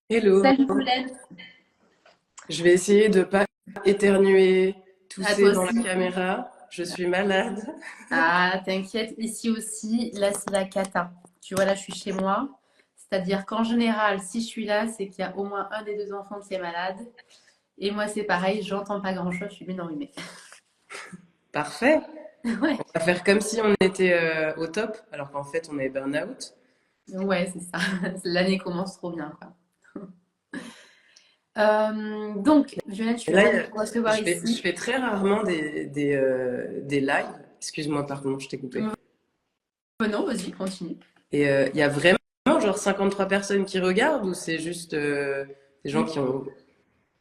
Hello, Salut Paulette, je vais essayer de pas éternuer, à toi tousser dans la aussi. caméra. Je suis malade. Ah, t'inquiète, ici aussi, là c'est la cata. Tu vois, là je suis chez moi. C'est-à-dire qu'en général, si je suis là, c'est qu'il y a au moins un des deux enfants qui est malade. Et moi c'est pareil, j'entends pas grand-chose, je suis bien enrhumée. Parfait. Ouais, On va faire comme si on était au top, alors qu'en fait on est burn-out. ouais, c'est ça. L'année commence trop bien, quoi. Donc, Violaine, je Et suis là, ravie de te recevoir je ici. fais très rarement des lives. Excuse-moi, pardon, je t'ai coupé. Non, vas-y, continue. Et il y a vraiment genre 53 personnes qui regardent ou c'est juste des gens qui ont...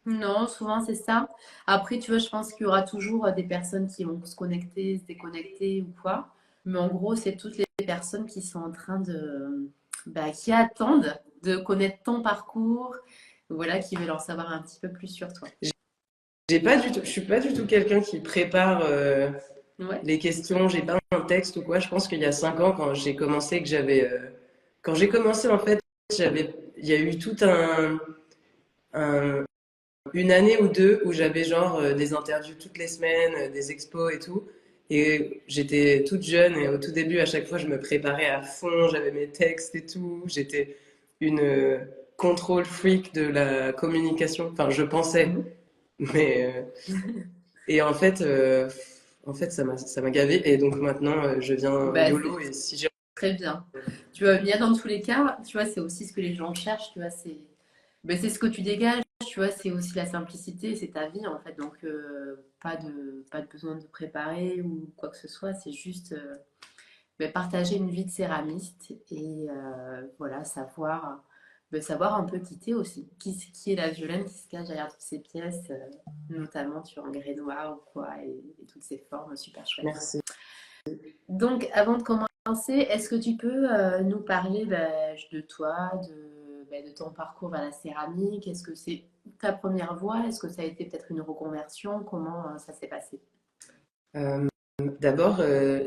Non, souvent c'est ça. Après, tu vois, je pense qu'il y aura toujours des personnes qui vont se connecter, se déconnecter ou quoi. Mais en gros, c'est toutes les personnes qui sont en train qui attendent de connaître ton parcours, voilà, qui veulent en savoir un petit peu plus sur toi. J'ai pas du tout, je suis pas du tout quelqu'un qui prépare Ouais. les questions, j'ai pas un texte ou quoi. Je pense qu'il y a 5 ans, quand j'ai commencé, quand j'ai commencé en fait, il y a eu tout un- une année ou deux où j'avais genre des interviews toutes les semaines, des expos et tout. Et j'étais toute jeune et au tout début, à chaque fois, je me préparais à fond, j'avais mes textes et tout. J'étais une contrôle freak de la communication. Enfin, je pensais, Mhm. mais et en fait, ça m'a gavé. Et donc maintenant, je viens Bah, c'est YOLO. Et si j'ai... très bien. Tu vois, bien dans tous les cas, tu vois, c'est aussi ce que les gens cherchent, tu vois, c'est ce que tu dégages, tu vois, c'est aussi la simplicité, c'est ta vie en fait, donc pas de besoin de préparer ou quoi que ce soit, c'est juste partager une vie de céramiste et voilà, savoir un peu quitter aussi, qui est la Violaine qui se cache derrière toutes ces pièces, notamment sur un grès noir ou quoi, et toutes ces formes super chouettes. Merci. Donc, avant de commencer, est-ce que tu peux nous parler de toi, de ton parcours vers la céramique? Est-ce que c'est ta première voie? Est-ce que ça a été peut-être une reconversion? Comment ça s'est passé? Euh, D'abord,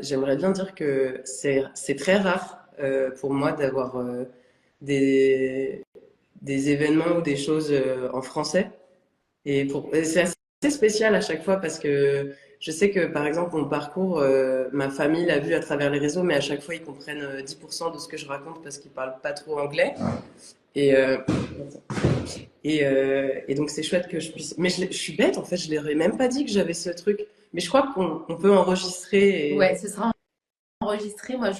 j'aimerais bien dire que c'est très rare pour moi d'avoir des, des événements ou des choses en français. Et c'est assez spécial à chaque fois parce que je sais que, par exemple, mon parcours, ma famille l'a vu à travers les réseaux, mais à chaque fois, ils comprennent 10% de ce que je raconte parce qu'ils parlent pas trop anglais. Et, euh, et donc, c'est chouette que je puisse. Mais je suis bête, en fait, je leur ai même pas dit que j'avais ce truc. Mais je crois qu'on peut enregistrer et. Ouais, ce sera enregistré. Moi,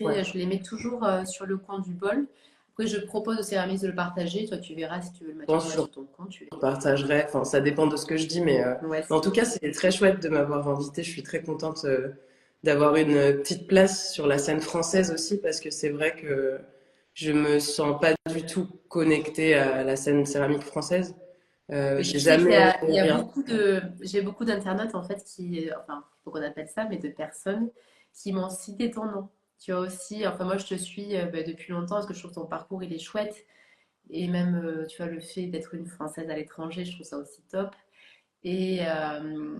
Ouais. je les mets toujours sur le coin du bol. Après, je propose aux céramiste de le partager. Toi, tu verras si tu veux le Je mettre ou pense pas que sur ton compte. Tu je verras. partagerai. Enfin, ça dépend de ce que je dis, Ouais, mais en c'est tout ça. cas, c'est très chouette de m'avoir invité. Je suis très contente d'avoir une petite place sur la scène française aussi, parce que c'est vrai que je me sens pas du tout connectée à la scène céramique française. Mais J'ai tu sais jamais il y a rien. j'ai beaucoup d'internautes en fait enfin, faut qu'on appelle ça, mais de personnes qui m'ont cité ton nom. Tu vois aussi, enfin moi je te suis depuis longtemps parce que je trouve ton parcours il est chouette et même tu vois le fait d'être une Française à l'étranger, je trouve ça aussi top. Et, euh,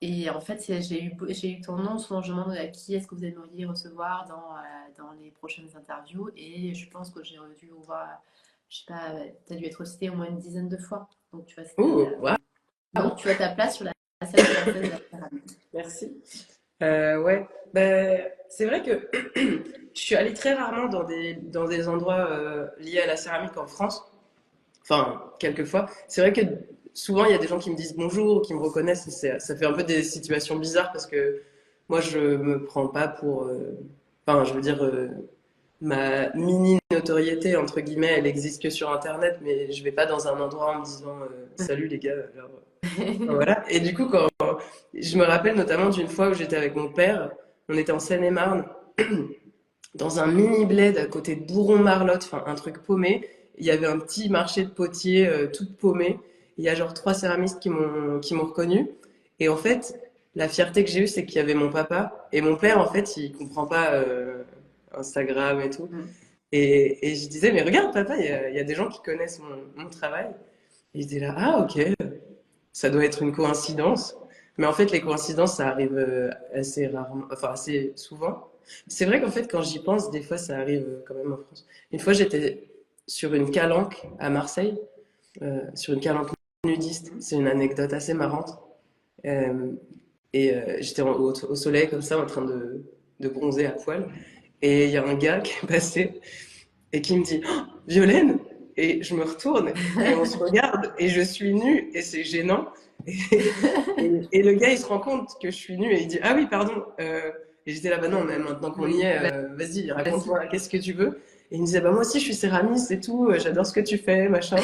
et en fait j'ai eu ton nom, souvent je demande à qui est-ce que vous aimeriez recevoir dans les prochaines interviews et je pense que j'ai dû voir, je sais pas, tu as dû être cité au moins une dizaine de fois. Donc tu vois, Ouh, waouh, donc, tu as ta place sur la scène française de la céramique. merci. Ouais, c'est vrai que je suis allée très rarement dans des endroits liés à la céramique en France. Enfin, quelquefois. C'est vrai que souvent, il y a des gens qui me disent bonjour, qui me reconnaissent, et ça fait un peu des situations bizarres parce que moi, je me prends pas pour. Enfin, je veux dire, ma mini notoriété, entre guillemets, elle existe que sur Internet, mais je vais pas dans un endroit en me disant salut les gars. Alors, enfin, voilà. Et du coup, quand je me rappelle notamment d'une fois où j'étais avec mon père, on était en Seine-et-Marne, dans un mini bled à côté de Bourron-Marlotte, enfin un truc paumé. Il y avait un petit marché de potiers tout paumé. Il y a genre 3 céramistes qui m'ont reconnu. Et en fait, la fierté que j'ai eue, c'est qu'il y avait mon papa. Et mon père, en fait, il comprend pas Instagram et tout. Et je disais, mais regarde, papa, il y a des gens qui connaissent mon travail. Et il était là, ah ok, ça doit être une coïncidence. Mais en fait, les coïncidences, ça arrive assez rarement, enfin assez souvent. C'est vrai qu'en fait, quand j'y pense, des fois, ça arrive quand même en France. Une fois, j'étais sur une calanque à Marseille, sur une calanque nudiste. C'est une anecdote assez marrante. Euh, j'étais au soleil comme ça en train de bronzer à poil. Et il y a un gars qui est passé et qui me dit oh, Violaine. Et je me retourne et on se regarde et je suis nue et c'est gênant. Et, et le gars il se rend compte que je suis nue et il dit ah oui pardon. Et j'étais là bah non mais maintenant qu'on y Oui, est vas-y vas-y. raconte-moi qu'est-ce que tu veux. Et il me disait bah moi aussi je suis céramiste et tout j'adore ce que tu fais machin.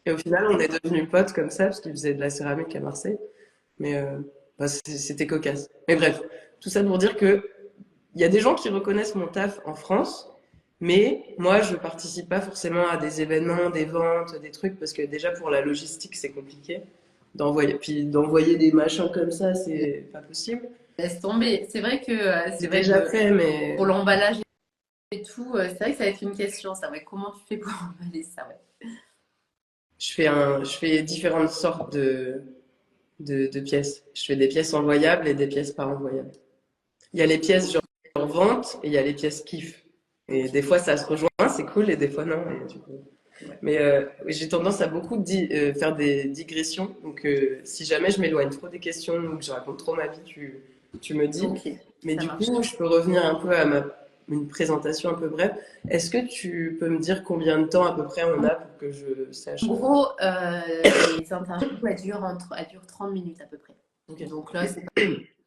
Et au final on est devenus potes comme ça parce qu'il faisait de la céramique à Marseille. Mais bah, c'était cocasse. Mais bref tout ça pour dire que il y a des gens qui reconnaissent mon taf en France, mais moi, je participe pas forcément à des événements, des ventes, des trucs, parce que déjà pour la logistique, c'est compliqué. D'envoyer des machins comme ça, c'est pas possible. Laisse tomber. C'est C'est vrai déjà que fait, mais pour l'emballage et tout, c'est vrai que ça va être une question, ça. Ouais. Comment tu fais pour emballer ça? Ouais. je fais différentes sortes de pièces. Je fais des pièces envoyables et des pièces pas envoyables. Il y a les pièces genre vente et il y a les pièces kiff. Et Ok. des fois, ça se rejoint, c'est cool, et des fois, non. Et du coup, Ouais. mais j'ai tendance à beaucoup faire des digressions. Donc, si jamais je m'éloigne trop des questions ou que je raconte trop ma vie, tu me dis. Ok, Mais ça du marche. coup, je peux revenir un peu à une présentation un peu brève. Est-ce que tu peux me dire combien de temps à peu près on a pour que je En sache gros, les interviews, elles durent 30 minutes à peu près. Ok, Donc là, c'est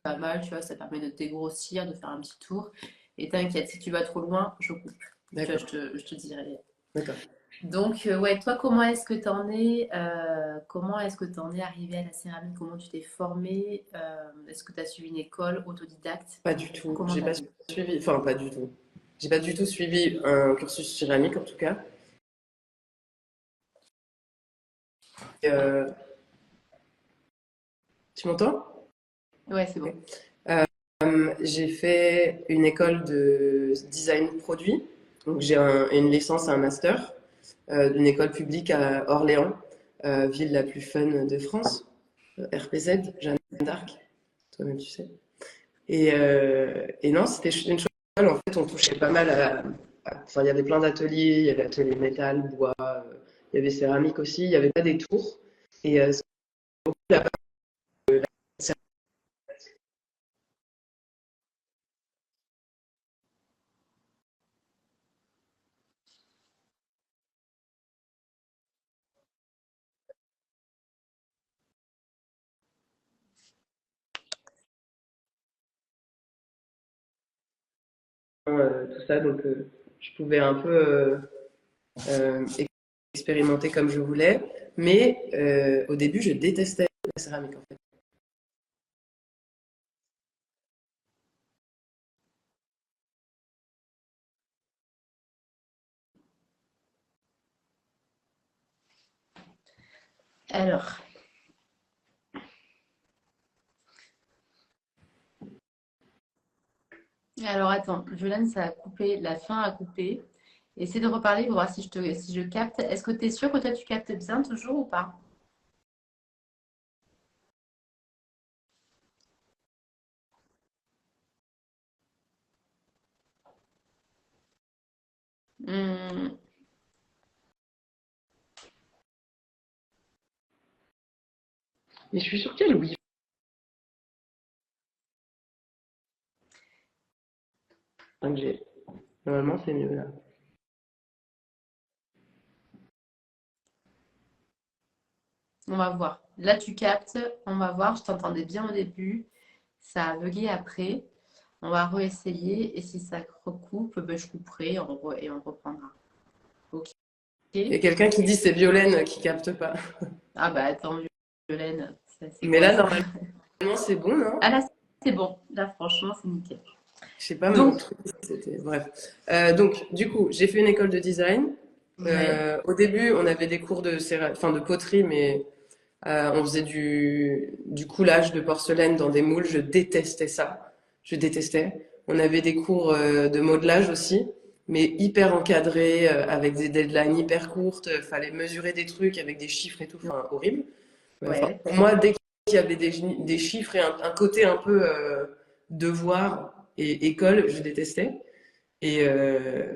pas mal, tu vois, ça permet de te dégrossir, de faire un petit tour. Et t'inquiète, si tu vas trop loin, je coupe. Tu vois, d'accord, je te dirai. d'accord. Donc, ouais, toi, comment est-ce que t'en es, comment est-ce que t'en es arrivé à la céramique? Comment tu t'es formé? Est-ce que tu as suivi une école autodidacte? Pas du tout. Comment J'ai t'as pas fait? suivi, enfin, pas du tout. J'ai pas du tout suivi un cursus céramique en tout cas. Euh, tu m'entends? Ouais, c'est Ok. bon. J'ai fait une école de design produit. Donc j'ai une licence et un master d'une école publique à Orléans, ville la plus fun de France, RPZ, Jeanne d'Arc, toi-même tu sais. Et non, c'était une chouette école. En fait, on touchait pas mal enfin, il y avait plein d'ateliers. Il y avait atelier métal, bois, il y avait céramique aussi. Il y avait pas des tours. Et c'est beaucoup la tout ça. Donc, je pouvais un peu euh, expérimenter comme je voulais. Mais au début, je détestais la céramique en fait. Alors, alors attends, Violaine, ça a coupé, la fin a coupé. Essaie de reparler pour voir si je capte. Est-ce que tu es sûr que toi tu captes bien toujours ou pas? Hmm, Mais je suis sur quel oui. Normalement, c'est mieux là. on va voir. Là, tu captes, on va voir. Je t'entendais bien au début. Ça a bugué après. On va réessayer. Et si ça recoupe, ben, je couperai et on reprendra. Ok. Il y a quelqu'un qui dit c'est Violaine qui capte pas. Ah bah attends, Violaine, c'est Mais quoi là, ça? normalement, c'est bon, non? Ah là, c'est bon. Là, franchement, c'est nickel. Je sais pas, mon Donc, truc, c'était. Bref. Donc, du coup, j'ai fait une école de design. ouais, Au début, on avait des cours enfin, de poterie, mais on faisait du coulage de porcelaine dans des moules. Je détestais ça. Je détestais. On avait des cours de modelage aussi, mais hyper encadrés, avec des deadlines hyper courtes. Fallait mesurer des trucs avec des chiffres et tout. Enfin, horrible. Enfin, ouais. pour moi, dès qu'il y avait des chiffres et un côté un peu devoir et école, je détestais. Et, euh,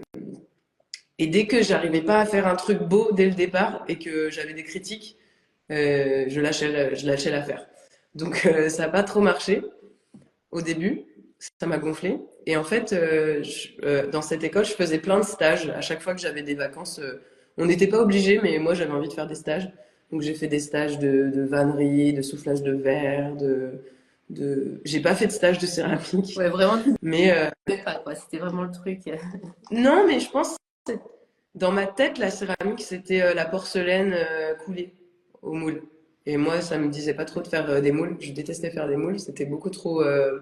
Et dès que j'arrivais pas à faire un truc beau dès le départ et que j'avais des critiques, je lâchais l'affaire. Donc ça n'a pas trop marché au début, ça m'a gonflé. Et en fait, dans cette école, je faisais plein de stages. À chaque fois que j'avais des vacances, on n'était pas obligé, mais moi j'avais envie de faire des stages. Donc j'ai fait des stages de vannerie, de soufflage de verre, J'ai pas fait de stage de céramique, Ouais, vraiment, tu mais savais pas, quoi. C'était vraiment le truc. non, mais je pense que dans ma tête, la céramique, c'était la porcelaine coulée au moule. Et moi, ça me disait pas trop de faire des moules. Je détestais faire des moules. C'était beaucoup trop. Euh,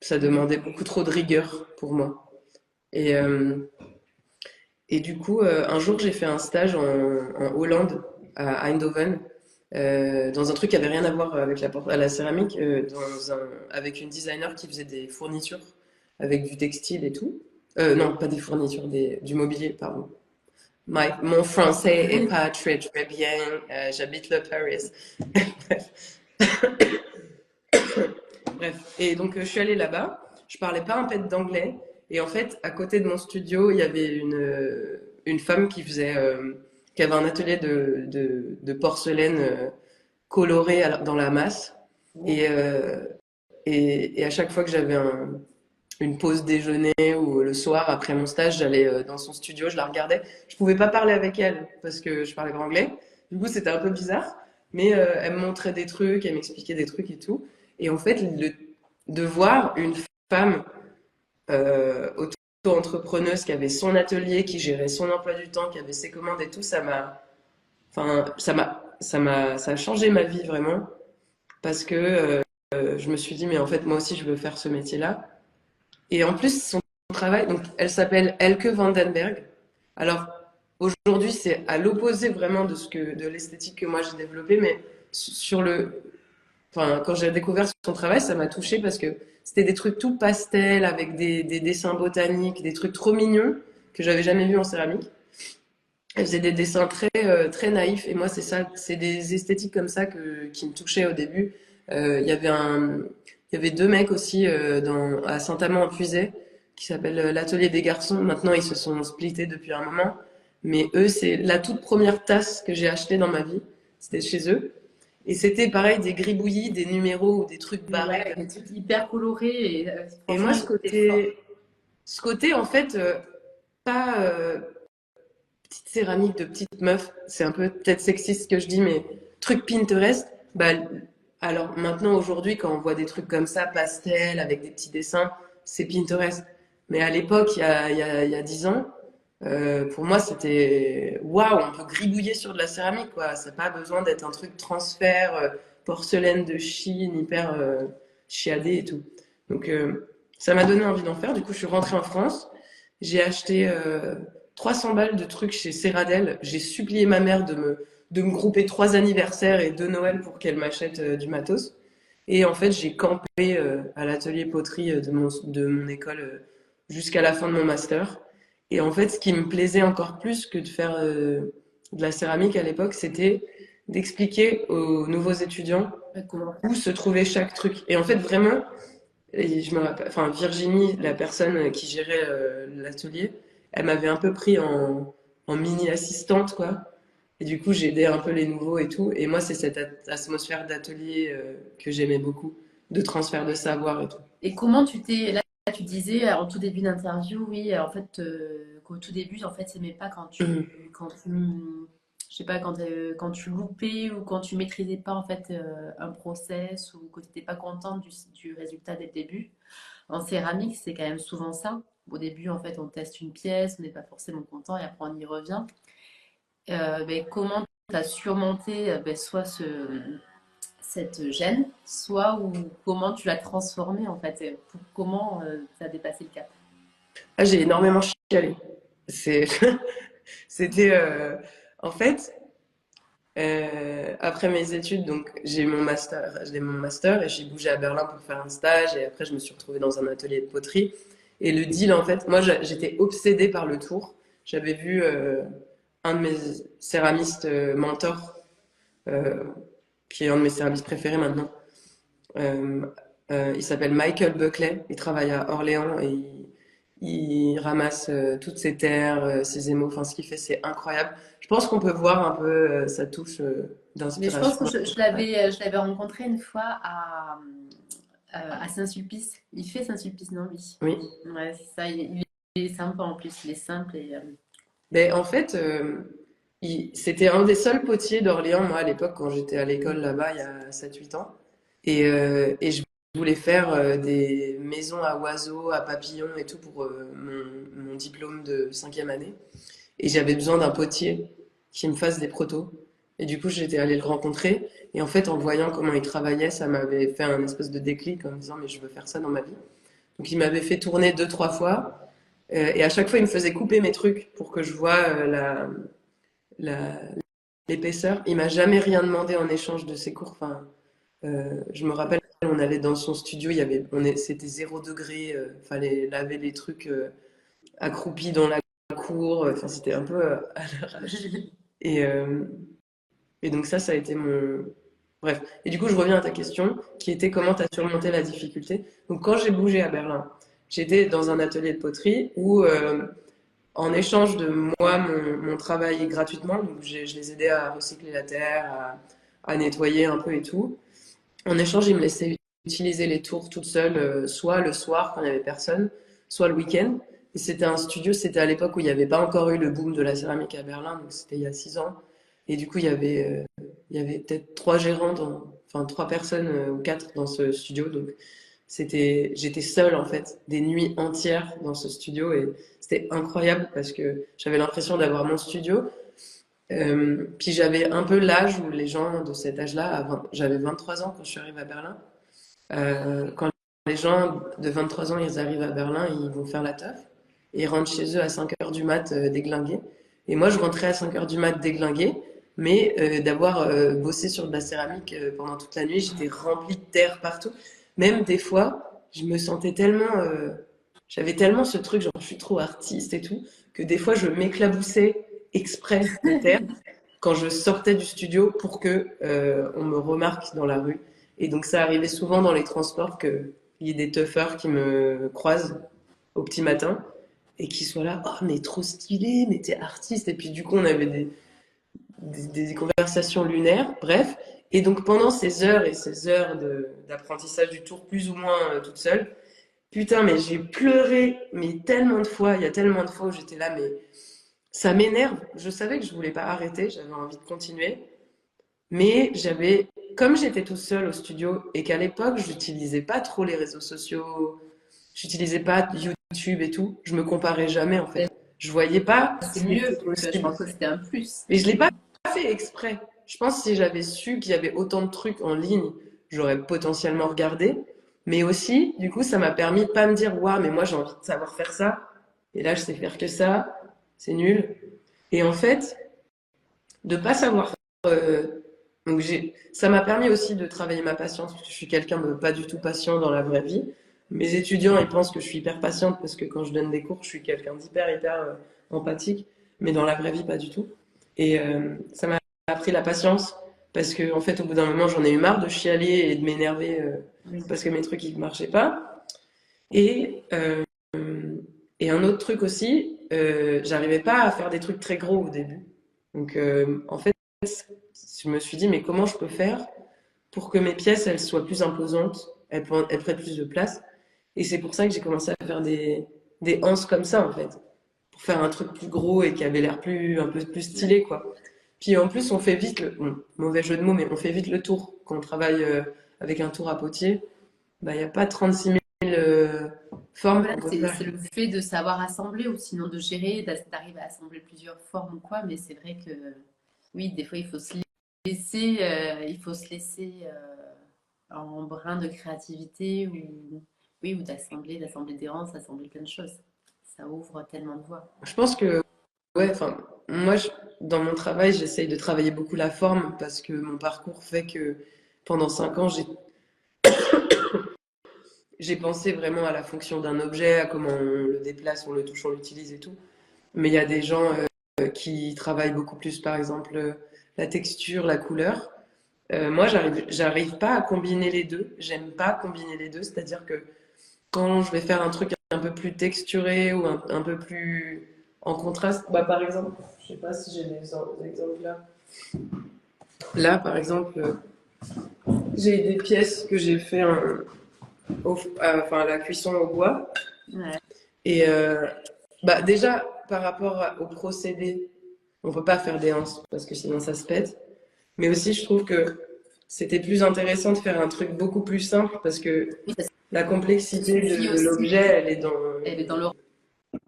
Ça demandait beaucoup trop de rigueur pour moi. Et, euh, et du coup, un jour, j'ai fait un stage en Hollande, à Eindhoven, dans un truc qui avait rien à voir avec la céramique, avec une designer qui faisait des fournitures avec du textile et tout. Non, pas des fournitures, du mobilier, pardon. Mon français est pas très très bien. J'habite le Paris. Bref. Et donc, je suis allée là-bas. Je parlais pas un pet d'anglais. Et en fait, à côté de mon studio, il y avait une femme qui avait un atelier de porcelaine colorée dans la masse. Et, euh, et à chaque fois que j'avais une pause déjeuner ou le soir après mon stage, j'allais dans son studio, je la regardais. Je pouvais pas parler avec elle parce que je parlais pas anglais. Du coup, c'était un peu bizarre. Mais elle me montrait des trucs, elle m'expliquait des trucs et tout. Et en fait, de voir une femme auto-entrepreneuse qui avait son atelier, qui gérait son emploi du temps, qui avait ses commandes et tout, enfin, ça a changé ma vie vraiment parce que je me suis dit, mais en fait, moi aussi, je veux faire ce métier-là. Et en plus, son travail, donc, elle s'appelle Elke Vandenberg. Alors, aujourd'hui, c'est à l'opposé vraiment de l'esthétique que moi j'ai développée, mais sur quand j'ai découvert son travail, ça m'a touchée parce que c'était des trucs tout pastel avec des dessins botaniques, des trucs trop mignons que j'avais jamais vus en céramique. Elle faisait des dessins très naïfs et moi, c'est des esthétiques comme ça qui me touchaient au début. Il y avait deux mecs aussi à Saint-Amand-en-Puisaye qui s'appellent l'Atelier des garçons. Maintenant, ils se sont splittés depuis un moment. Mais eux, c'est la toute première tasse que j'ai achetée dans ma vie. C'était chez eux. Et c'était pareil, des gribouillis, des numéros ou des trucs barrés. Ouais, des trucs hyper colorés et Et moi, franchement, c'était fort. ce côté en fait, pas petite céramique de petite meuf, c'est un peu peut-être sexiste ce que je dis, mais truc Pinterest, bah, alors maintenant, aujourd'hui, quand on voit des trucs comme ça, pastel, avec des petits dessins, c'est Pinterest. Mais à l'époque, il y a 10 ans, pour moi, c'était waouh, on peut gribouiller sur de la céramique, quoi. Ça n'a pas besoin d'être un truc transfert, porcelaine de Chine, hyper chiadé et tout. Donc, ça m'a donné envie d'en faire. Du coup, je suis rentrée en France. J'ai acheté 300 balles de trucs chez Serradel. J'ai supplié ma mère de me grouper 3 anniversaires et 2 Noël pour qu'elle m'achète du matos. Et en fait, j'ai campé à l'atelier poterie de mon école jusqu'à la fin de mon master. Et en fait, ce qui me plaisait encore plus que de faire de la céramique à l'époque, c'était d'expliquer aux nouveaux étudiants Ouais, comment? où se trouvait chaque truc. Et en fait, vraiment, et je me rappelle, enfin, Virginie, la personne qui gérait l'atelier, elle m'avait un peu pris en mini assistante, quoi. Et du coup, j'ai aidé un peu les nouveaux et tout. Et moi, c'est cette atmosphère d'atelier que j'aimais beaucoup, de transfert de savoir et tout. Et comment tu t'es. Là, tu disais en tout début d'interview, oui, en fait, qu'au tout début, en fait, t'aimais pas Mhm. quand tu, je sais pas, quand tu loupais ou quand tu maîtrisais pas, en fait, un process ou que tu n'étais pas contente du résultat dès le début. En céramique, c'est quand même souvent ça. Au début, en fait, on teste une pièce, on n'est pas forcément content et après, on y revient. Ben, comment tu as surmonté ben, soit cette gêne, soit ou comment tu l'as transformée en fait, comment tu as dépassé le cap. Ah, j'ai énormément chialé. C'est, c'était, en fait, après mes études, donc j'ai mon master et j'ai bougé à Berlin pour faire un stage et après je me suis retrouvée dans un atelier de poterie. Et le deal, en fait, moi j'étais obsédée par le tour. J'avais vu un de mes céramistes mentors, euh, qui est un de mes céramistes préférés maintenant. Euh, il s'appelle Michael Buckley, il travaille à Orléans et il ramasse toutes ses terres, ses émaux, enfin ce qu'il fait, c'est incroyable. Je pense qu'on peut voir un peu sa touche Mais je pense d'inspiration que dans le travail. je l'avais rencontré une fois à Saint-Sulpice. Il fait Saint-Sulpice, non, lui? Oui. Ouais, c'est ça. Il est sympa en plus. Il est simple et. Mais en fait, c'était un des seuls potiers d'Orléans, moi, à l'époque, quand j'étais à l'école là-bas, il y a 7 8 ans. Et je voulais faire des maisons à oiseaux, à papillons et tout pour mon diplôme de 5e année. Et j'avais besoin d'un potier qui me fasse des protos. Et du coup, j'étais allée le rencontrer. Et en fait, en voyant comment il travaillait, ça m'avait fait un espèce de déclic en me disant, mais je veux faire ça dans ma vie. Donc, il m'avait fait tourner 2 3 fois. Et à chaque fois, il me faisait couper mes trucs pour que je vois la- l'épaisseur. Il m'a jamais rien demandé en échange de ses cours. Enfin, je me rappelle, on allait dans son studio, c'était 0 degré, fallait laver les trucs accroupis dans la cour. Enfin, c'était un peu à l'arrache. Et, euh, et donc ça a été mon... Bref. Et du coup, je reviens à ta question, qui était comment tu as surmonté la difficulté. Donc quand j'ai bougé à Berlin, j'étais dans un atelier de poterie où, en échange de moi, mon travail gratuitement, donc je les aidais à recycler la terre, à nettoyer un peu et tout. En échange, ils me laissaient utiliser les tours toute seule, soit le soir quand il n'y avait personne, soit le week-end. Et c'était un studio, c'était à l'époque où il n'y avait pas encore eu le boom de la céramique à Berlin, donc c'était il y a 6 ans. Et du coup, il y avait peut-être 3 gérants, enfin 3 personnes ou 4 dans ce studio. Donc j'étais seule en fait, des nuits entières dans ce studio et c'était incroyable parce que j'avais l'impression d'avoir mon studio. Puis j'avais un peu l'âge où les gens de cet âge-là, j'avais 23 ans quand je suis arrivée à Berlin. Quand les gens de 23 ans, ils arrivent à Berlin, ils vont faire la teuf et ils rentrent chez eux à 5 heures du mat déglingués. Et moi, je rentrais à 5 heures du mat déglinguée, mais d'avoir bossé sur de la céramique pendant toute la nuit, j'étais remplie de terre partout. Même des fois, je me sentais tellement, j'avais tellement ce truc, genre je suis trop artiste et tout, que des fois je m'éclaboussais exprès de terre quand je sortais du studio pour que on me remarque dans la rue. Et donc ça arrivait souvent dans les transports qu'il y ait des teufeurs qui me croisent au petit matin et qui soient là, oh mais trop stylé, mais t'es artiste. Et puis du coup on avait des conversations lunaires, bref. Et donc pendant ces heures et ces heures d'apprentissage du tour, plus ou moins toute seule, putain mais j'ai pleuré, mais tellement de fois, il y a tellement de fois où j'étais là, mais ça m'énerve. Je savais que je voulais pas arrêter, j'avais envie de continuer. Mais comme j'étais toute seule au studio et qu'à l'époque, je n'utilisais pas trop les réseaux sociaux, j'utilisais pas YouTube et tout, je me comparais jamais en fait. Je voyais pas C'est ce qui était mieux. Je possible. pense que c'était un plus. Mais je l'ai pas fait exprès. Je pense que si j'avais su qu'il y avait autant de trucs en ligne, j'aurais potentiellement regardé. Mais aussi, du coup, ça m'a permis de pas me dire, waouh, mais moi j'ai envie de savoir faire ça. Et là, je sais faire que ça. C'est nul. Et en fait, de pas savoir. Donc ça m'a permis aussi de travailler ma patience, parce que je suis quelqu'un de pas du tout patient dans la vraie vie. Mes étudiants, ils pensent que je suis hyper patiente parce que quand je donne des cours, je suis quelqu'un hyper empathique, mais dans la vraie vie, pas du tout. Et ça m'a appris la patience parce que en fait, au bout d'un moment, j'en ai eu marre de chialer et de m'énerver Oui. parce que mes trucs ils marchaient pas. Et et un autre truc aussi, j'arrivais pas à faire des trucs très gros au début. Donc en fait, je me suis dit, mais comment je peux faire pour que mes pièces, elles soient plus imposantes, elles prennent plus de place. Et c'est pour ça que j'ai commencé à faire des anses comme ça, en fait. Pour faire un truc plus gros et qui avait l'air un peu plus stylé, quoi. Puis en plus, on fait vite bon, mauvais jeu de mots, mais on fait vite le tour. Quand on travaille avec un tour à potier, bah, il n'y a pas 36 000 Oui, formes voilà, qu'on peut c'est faire. c'est le fait de savoir assembler ou sinon de gérer, d'arriver à assembler plusieurs formes ou quoi. Mais c'est vrai que oui, des fois, il faut se laisser en brin de créativité ou, oui, ou d'assembler des rangs, d'assembler plein de choses. Ça ouvre tellement de voies. Je pense que, ouais, enfin, moi, dans mon travail, j'essaye de travailler beaucoup la forme parce que mon parcours fait que pendant 5 ans, j'ai pensé vraiment à la fonction d'un objet, à comment on le déplace, on le touche, on l'utilise et tout. Mais il y a des gens qui travaillent beaucoup plus, par exemple, la texture, la couleur. Moi, j'arrive pas à combiner les deux. J'aime pas combiner les deux. C'est-à-dire que quand je vais faire un truc un peu plus texturé ou un peu plus en contraste. Bah, par exemple, je sais pas si j'ai des exemples là. Là, par exemple, j'ai des pièces que j'ai fait enfin, à la cuisson au bois. Ouais. Et bah, déjà, par rapport au procédé, on peut pas faire des anses parce que sinon ça se pète. Mais aussi, je trouve que c'était plus intéressant de faire un truc beaucoup plus simple parce que Oui, parce la qu'il complexité suffit de aussi, l'objet, elle est dans. elle est dans le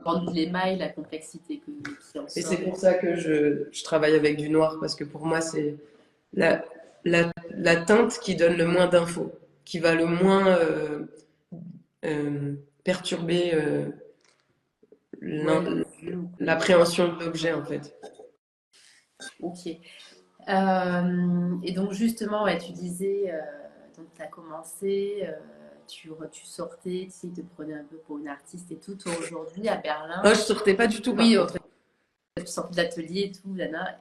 rendu de l'émail, la complexité qui en Et c'est sort. pour ça que je travaille avec du noir parce que pour moi, c'est la, la teinte qui donne le moins d'infos, qui va le moins euh, perturber Ouais, l'in- le jeu ou quoi. l'appréhension de l'objet en fait. Ok. Et donc justement, ouais, tu disais, donc tu as commencé, tu sortais, tu te prenais un peu pour une artiste et tout. Toi aujourd'hui à Oh, Berlin, je sortais pas du tout par oui, contre. tu sortais de l'atelier et tout, Lana.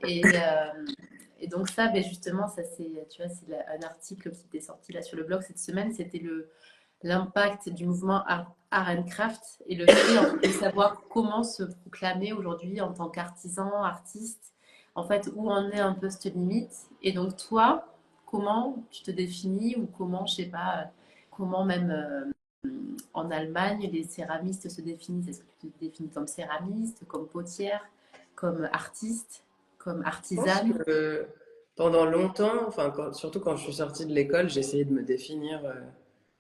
Et donc ça, ben justement, ça c'est, tu vois, c'est un article qui était sorti là sur le blog cette semaine. C'était l'impact du mouvement Art and Craft et le fait en fait, de savoir comment se proclamer aujourd'hui en tant qu'artisan, artiste, en fait, où en est un peu cette limite. Et donc toi, comment tu te définis ou comment, je sais pas, comment même en Allemagne, les céramistes se définissent. Est-ce que tu te définis comme céramiste, comme potière, comme artiste, comme Je pense artisane? que pendant longtemps, enfin surtout quand je suis sortie de l'école, j'ai essayé de me définir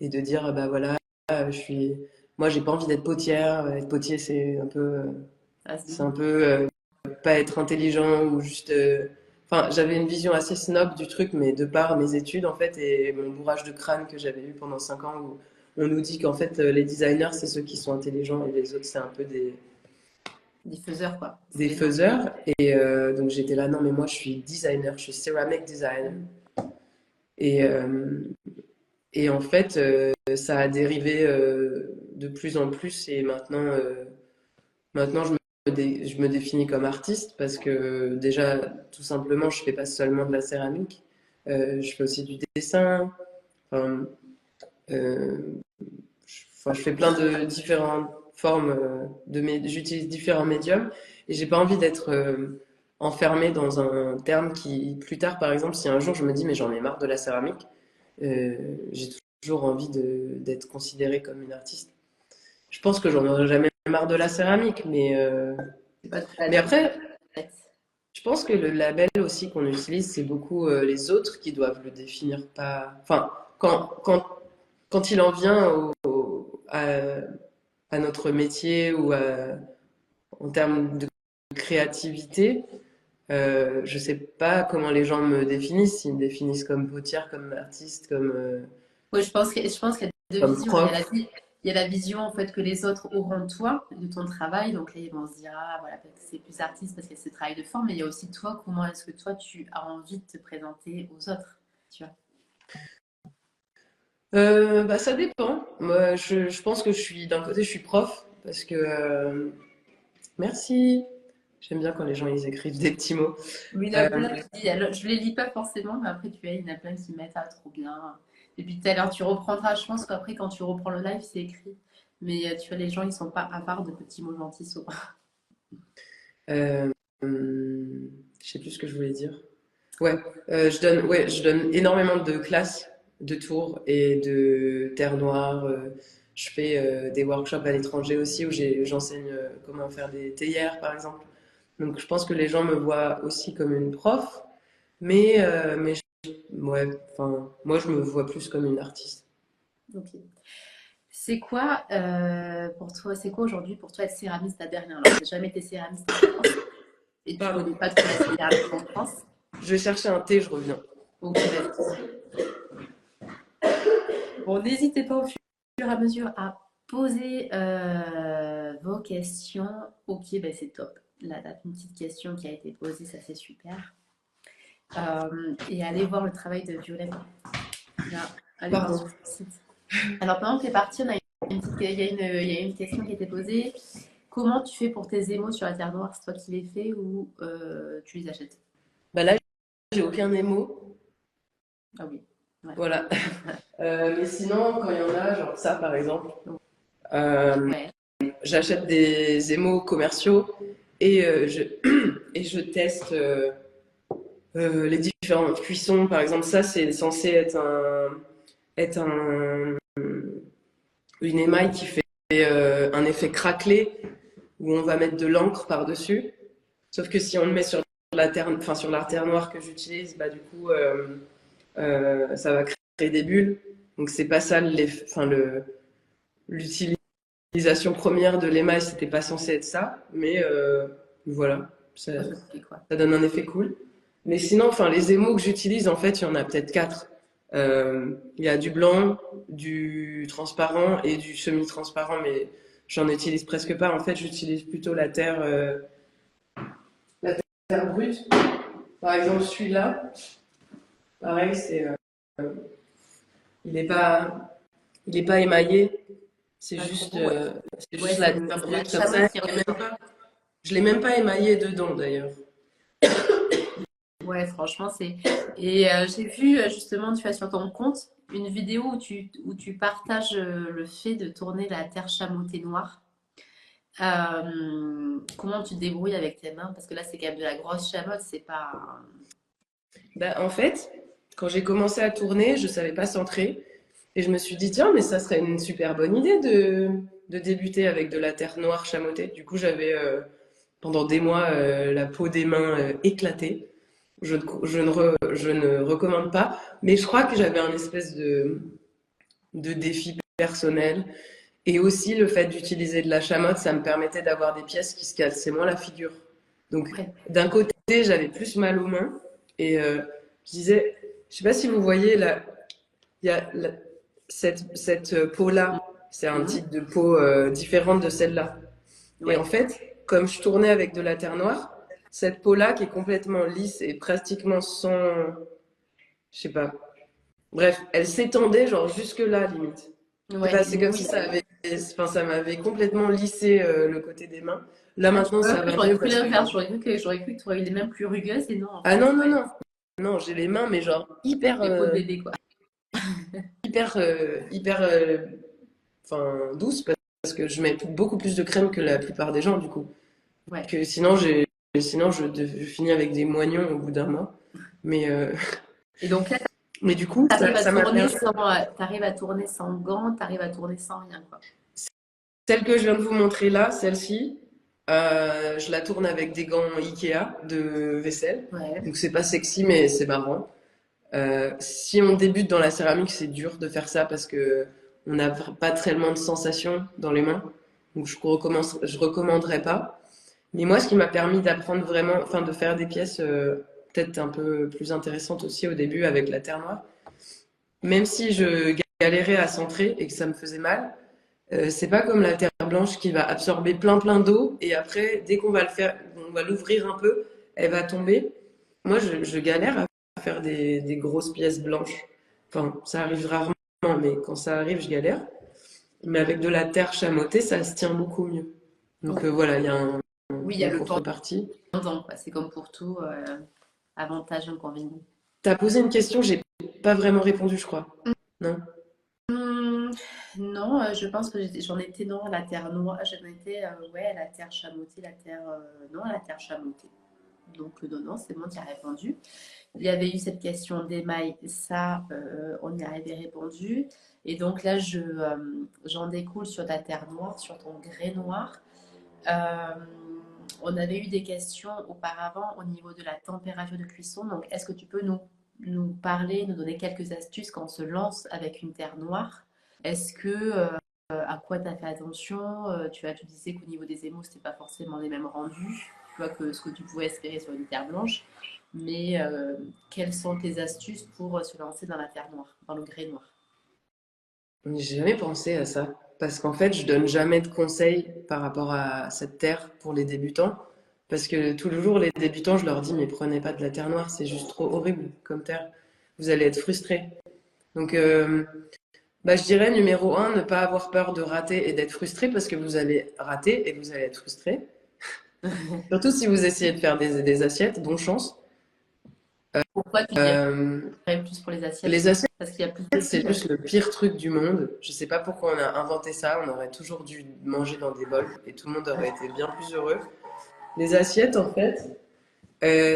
et de dire ah bah voilà, je suis, moi j'ai pas envie d'être potière. Être potier Ah, c'est c'est un peu pas être intelligent ou juste. Enfin, j'avais une vision assez snob du truc, mais de par mes études en fait et mon bourrage de crâne que j'avais eu pendant 5 ans où on nous dit qu'en fait les designers c'est ceux qui sont intelligents et les autres c'est un peu des faiseurs, quoi. C'est des les gens. faiseurs. Et donc j'étais là, non mais moi je suis designer, je suis ceramic designer. Et, et en fait ça a dérivé de plus en plus et maintenant je me définis comme artiste parce que déjà, tout simplement, je fais pas seulement de la céramique, je fais aussi du dessin. Enfin, euh, enfin, je fais plein de différentes formes j'utilise différents médiums et j'ai pas envie d'être enfermée dans un terme qui, plus tard, par exemple, si un jour je me dis mais j'en ai marre de la céramique, j'ai toujours envie d'être considérée comme une artiste. Je pense que j'en aurai jamais marre de la céramique, C'est pas de mais la après, tête. je pense que le label aussi qu'on utilise, c'est beaucoup les autres qui doivent le définir, pas. Enfin, quand il en vient à notre métier en termes de créativité, je sais pas comment les gens me définissent, s'ils me définissent comme potière, comme artiste, Oui, je pense qu'il y a deux comme visions. prof. Il y a la vision en fait que les autres auront de toi, de ton travail. Donc là, ils vont se dire, ah voilà, peut-être que c'est plus artiste parce qu'il y a ce travail de forme. Mais il y a aussi toi, comment est-ce que toi, tu as envie de te présenter aux autres, tu vois? Bah, ça dépend. Moi, je pense que d'un côté, je suis prof parce que merci. J'aime bien quand les gens ils écrivent des petits mots. Oui, il y en a Euh, plein qui disent, alors, je les lis pas forcément, mais après, tu vois, il y en a plein qui mettent, ah, trop bien. Et puis tout à l'heure, tu reprendras, je pense qu'après, quand tu reprends le live, c'est écrit. Mais tu vois, les gens, ils sont pas avares de petits mots gentils souvent. Euh, je sais plus ce que je voulais dire. Ouais, je donne énormément de classes de tours et de terre noire. Je fais des workshops à l'étranger aussi où j'enseigne comment faire des théières, par exemple. Donc, je pense que les gens me voient aussi comme une prof, ouais, enfin, moi, je me vois plus comme une artiste. Ok. C'est quoi pour toi, c'est quoi aujourd'hui pour toi être céramiste à Berlin? Alors, tu n'as jamais été céramiste en France et tu Pardon. connais pas trop la céramique en France. Je vais chercher un thé, je reviens. Ok, vas-y. Bon, n'hésitez pas au fur et à mesure à poser vos questions. Ok, ben c'est top. Là, t'as une petite question qui a été posée, ça c'est super. Et allez voir le travail de Violaine. Là, allez voir sur Pardon. son site. Alors, pendant que tu es parti, on a il y a une question qui a été posée. Comment tu fais pour tes émaux sur la terre noire? C'est toi qui les fais ou tu les achètes? Bah là, j'ai aucun émo. Ah oui. Ouais. Voilà. Mais sinon, quand il y en a, genre ça par exemple, Donc, euh, ouais. j'achète des émaux commerciaux et, et je teste les différentes cuissons. Par exemple, ça, c'est censé être une émaille qui fait un effet craquelé où on va mettre de l'encre par-dessus. Sauf que si on le met sur sur la terre noire que j'utilise, bah, du coup, ça va créer des bulles. Donc, c'est pas ça l'utilisation première de l'émail, c'était pas censé être ça. Mais voilà, Oh, ça te fait quoi? ça donne un effet cool. Mais sinon, enfin, les émaux que j'utilise, en fait, il y en a peut-être quatre. Il y a du blanc, du transparent et du semi-transparent, mais j'en utilise presque pas. En fait, j'utilise plutôt la terre brute. Par exemple, celui-là, pareil, il est pas, il est pas émaillé. C'est Ah, trop juste, beau, ouais. c'est Ouais, juste la terre c'est la brute comme chamotte ça. qui ressort. Je l'ai même pas émaillé dedans d'ailleurs. Ouais, franchement, c'est. Et j'ai vu justement, tu as sur ton compte une vidéo où tu partages le fait de tourner la terre chamottée noire. Comment tu te débrouilles avec tes mains? Parce que là, c'est quand même de la grosse chamotte, c'est pas. Bah, en fait, quand j'ai commencé à tourner, je savais pas centrer. Et je me suis dit, tiens, mais ça serait une super bonne idée de débuter avec de la terre noire chamottée. Du coup, j'avais pendant des mois la peau des mains éclatée. Je ne recommande pas, mais je crois que j'avais un espèce de défi personnel. Et aussi, le fait d'utiliser de la chamotte, ça me permettait d'avoir des pièces qui se cassaient moins la figure. Donc, Ouais. d'un côté, j'avais plus mal aux mains. Et je disais, je sais pas si vous voyez, là, il y a cette peau-là, c'est un Mhm. type de peau différente de celle-là. Et en Ouais. fait, comme je tournais avec de la terre noire, cette peau-là qui est complètement lisse et pratiquement sans, je sais pas. Bref, elle s'étendait genre jusque là limite. Je sais Ouais. pas, c'est comme si ça avait, enfin, ça m'avait complètement lissé le côté des mains. Là Ah, maintenant, ça va j'aurais mieux cru parce que l'inverse. J'aurais cru que tu aurais eu les mains plus rugueuses et non, en ah fait, non non ouais. non non, j'ai les mains mais genre Les peaux de bébé, quoi. hyper enfin douces parce que je mets beaucoup plus de crème que la plupart des gens du coup. Ouais. Que sinon je finis avec des moignons au bout d'un mois. Mais Et donc là, mais du coup, t'arrives à ça m'a tourner permis. sans, t'arrives à tourner sans gants, t'arrives à tourner sans rien, quoi. Celle que je viens de vous montrer là, celle-ci, je la tourne avec des gants Ikea de vaisselle. Ouais. Donc c'est pas sexy, mais c'est marrant. Si on débute dans la céramique, c'est dur de faire ça parce que on n'a pas tellement de sensations dans les mains. Donc je recommanderais pas. Mais moi, ce qui m'a permis d'apprendre vraiment, enfin de faire des pièces peut-être un peu plus intéressantes aussi au début avec la terre noire, même si je galérais à centrer et que ça me faisait mal, c'est pas comme la terre blanche qui va absorber plein d'eau et après, dès qu'on va le faire, on va l'ouvrir un peu, elle va tomber. Moi, je galère à faire des grosses pièces blanches. Enfin, ça arrive rarement, mais quand ça arrive, je galère. Mais avec de la terre chamottée, ça se tient beaucoup mieux. Donc Ok. voilà, il y a Oui, il y a une le contrepartie. pendant, quoi. C'est comme pour tout, avantage, inconvénient. T'as posé une question, j'ai pas vraiment répondu, je crois. Non? Hmm, non, je pense que j'en étais non à la terre noire, j'en étais ouais à la terre chamottée, la terre non à la terre chamottée. Donc non, non, c'est bon, tu as répondu. Il y avait eu cette question d'émail, ça, on y avait répondu. Et donc là, j'en découle sur ta terre noire, sur ton grès noir. Euh, on avait eu des questions auparavant au niveau de la température de cuisson. Donc, est-ce que tu peux nous parler, nous donner quelques astuces quand on se lance avec une terre noire? Est-ce que à quoi tu as fait attention? Tu disais qu'au niveau des émaux, c'était pas forcément les mêmes rendus, tu vois, que ce que tu pouvais espérer sur une terre blanche. Mais quelles sont tes astuces pour se lancer dans la terre noire, dans le grès noir? J'ai jamais pensé à ça. Parce qu'en fait, je donne jamais de conseils par rapport à cette terre pour les débutants. Parce que tous les jours, les débutants, je leur dis, mais prenez pas de la terre noire, c'est juste trop horrible comme terre. Vous allez être frustrés. Donc, bah, je dirais numéro un, ne pas avoir peur de rater et d'être frustré parce que vous allez rater et vous allez être frustré. Surtout si vous essayez de faire des assiettes, bonne chance. Pourquoi tu dirais Euh, plus pour les assiettes? les assiettes, Parce qu'il y a plus de c'est fil. juste le pire truc du monde. Je sais pas pourquoi on a inventé ça. On aurait toujours dû manger dans des bols et tout le monde aurait été bien plus heureux. Les assiettes, en fait,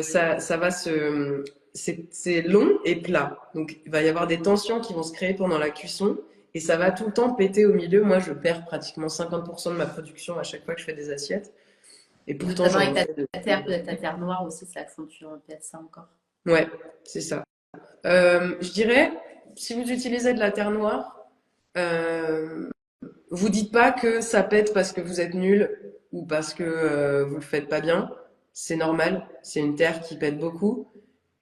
ça va se. C'est long et plat. Donc, il va y avoir des tensions qui vont se créer pendant la cuisson et ça va tout le temps péter au milieu. Moi, je perds pratiquement 50% de ma production à chaque fois que je fais des assiettes. Et pourtant, Notamment j'en avec fais ta terre, peut-être ta terre noire aussi, ça accentue peut-être ça encore. Ouais, c'est ça. Je dirais, si vous utilisez de la terre noire, euh, vous dites pas que ça pète parce que vous êtes nul ou parce que vous le faites pas bien. C'est normal. C'est une terre qui pète beaucoup.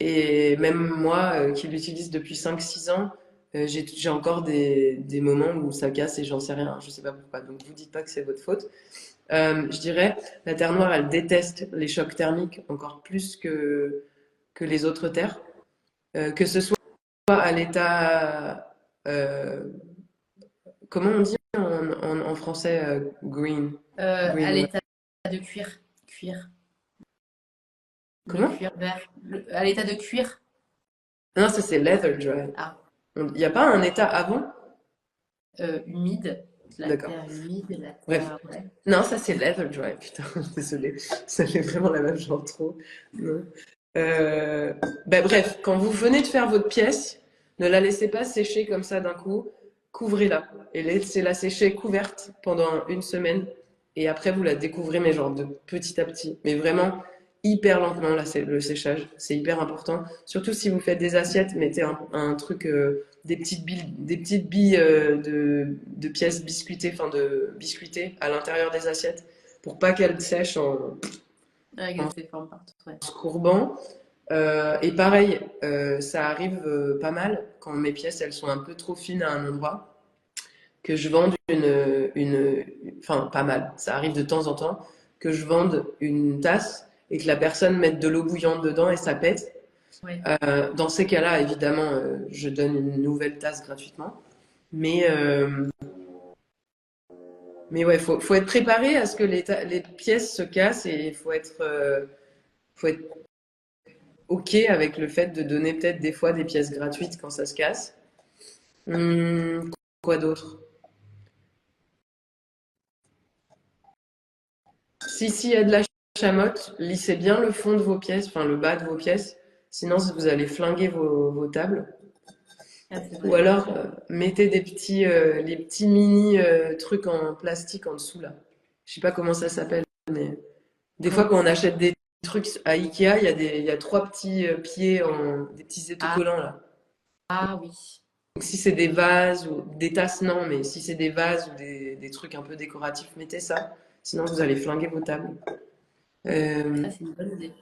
Et même moi, qui l'utilise depuis 5, 6 ans, j'ai encore des moments où ça casse et j'en sais rien. Je sais pas pourquoi. Donc vous dites pas que c'est votre faute. Je dirais, la terre noire, elle déteste les chocs thermiques encore plus que les autres terres. Que ce soit à l'état, comment on dit en français, green, À green, l'état de cuir. Cuir. Le comment? cuir vert. À l'état de cuir. Non, ça c'est leather dry. Ah, Il n'y a pas un état avant? humide. La D'accord. terre humide, la Bref. terre. Ouais. Non, ça c'est leather dry. Putain, désolé. Ça fait vraiment la même genre trop. Non. Euh, bref, quand vous venez de faire votre pièce, ne la laissez pas sécher comme ça d'un coup. Couvrez-la et laissez-la sécher couverte pendant une semaine. Et après, vous la découvrez, mais genre de petit à petit. Mais vraiment hyper lentement, là, c'est le séchage. C'est hyper important. Surtout si vous faites des assiettes, mettez un truc, des petites billes de pièces biscuitées, enfin de biscuitées à l'intérieur des assiettes pour pas qu'elles sèchent Avec en des formes partout. Ouais. se courbant. Et pareil, ça arrive pas mal quand mes pièces elles sont un peu trop fines à un endroit, que je vende enfin pas mal, ça arrive de temps en temps, que je vende une tasse et que la personne mette de l'eau bouillante dedans et ça pète. Ouais. Dans ces cas-là, évidemment, je donne une nouvelle tasse gratuitement. Mais, euh, mais ouais, faut être préparé à ce que les pièces se cassent et faut être OK avec le fait de donner peut-être des fois des pièces gratuites quand ça se casse. Quoi d'autre? Si y a de la chamotte, lissez bien le fond de vos pièces, enfin le bas de vos pièces, sinon vous allez flinguer vos tables. Ah, c'est Ou vrai. alors mettez les petits mini trucs en plastique en dessous là. Je sais pas comment ça s'appelle, mais des fois Comment quand on ça? achète des trucs à Ikea, il y a trois petits pieds des petits Ah, autocollants là. ah oui. Donc si c'est des vases ou des tasses, non, mais si c'est des vases ou des trucs un peu décoratifs, mettez ça. Sinon, vous allez flinguer vos tables. Euh, Ça, c'est une bonne idée.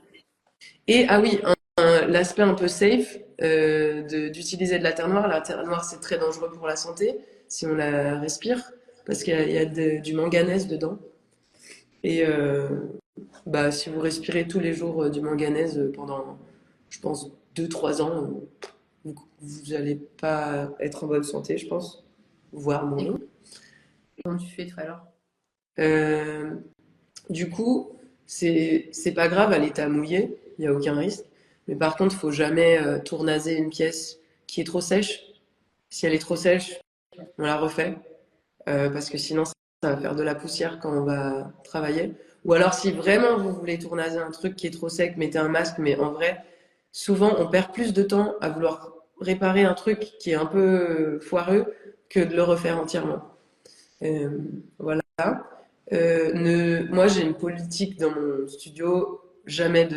et ah oui, l'aspect un peu safe d'utiliser de la terre noire. La terre noire, c'est très dangereux pour la santé si on la respire parce qu'il y a du manganèse dedans. Et si vous respirez tous les jours du manganèse pendant, je pense, 2, 3 ans, vous n'allez pas être en bonne santé, je pense, voire Et mourir. comment tu fais, toi, alors? Euh, du coup, c'est pas grave à l'état mouillé, il n'y a aucun risque. Mais par contre, il faut jamais tournaser une pièce qui est trop sèche. Si elle est trop sèche, on la refait parce que sinon ça va faire de la poussière quand on va travailler. Ou alors si vraiment vous voulez tournaser un truc qui est trop sec, mettez un masque. Mais en vrai, souvent on perd plus de temps à vouloir réparer un truc qui est un peu foireux que de le refaire entièrement. Euh, voilà. Moi, j'ai une politique dans mon studio, jamais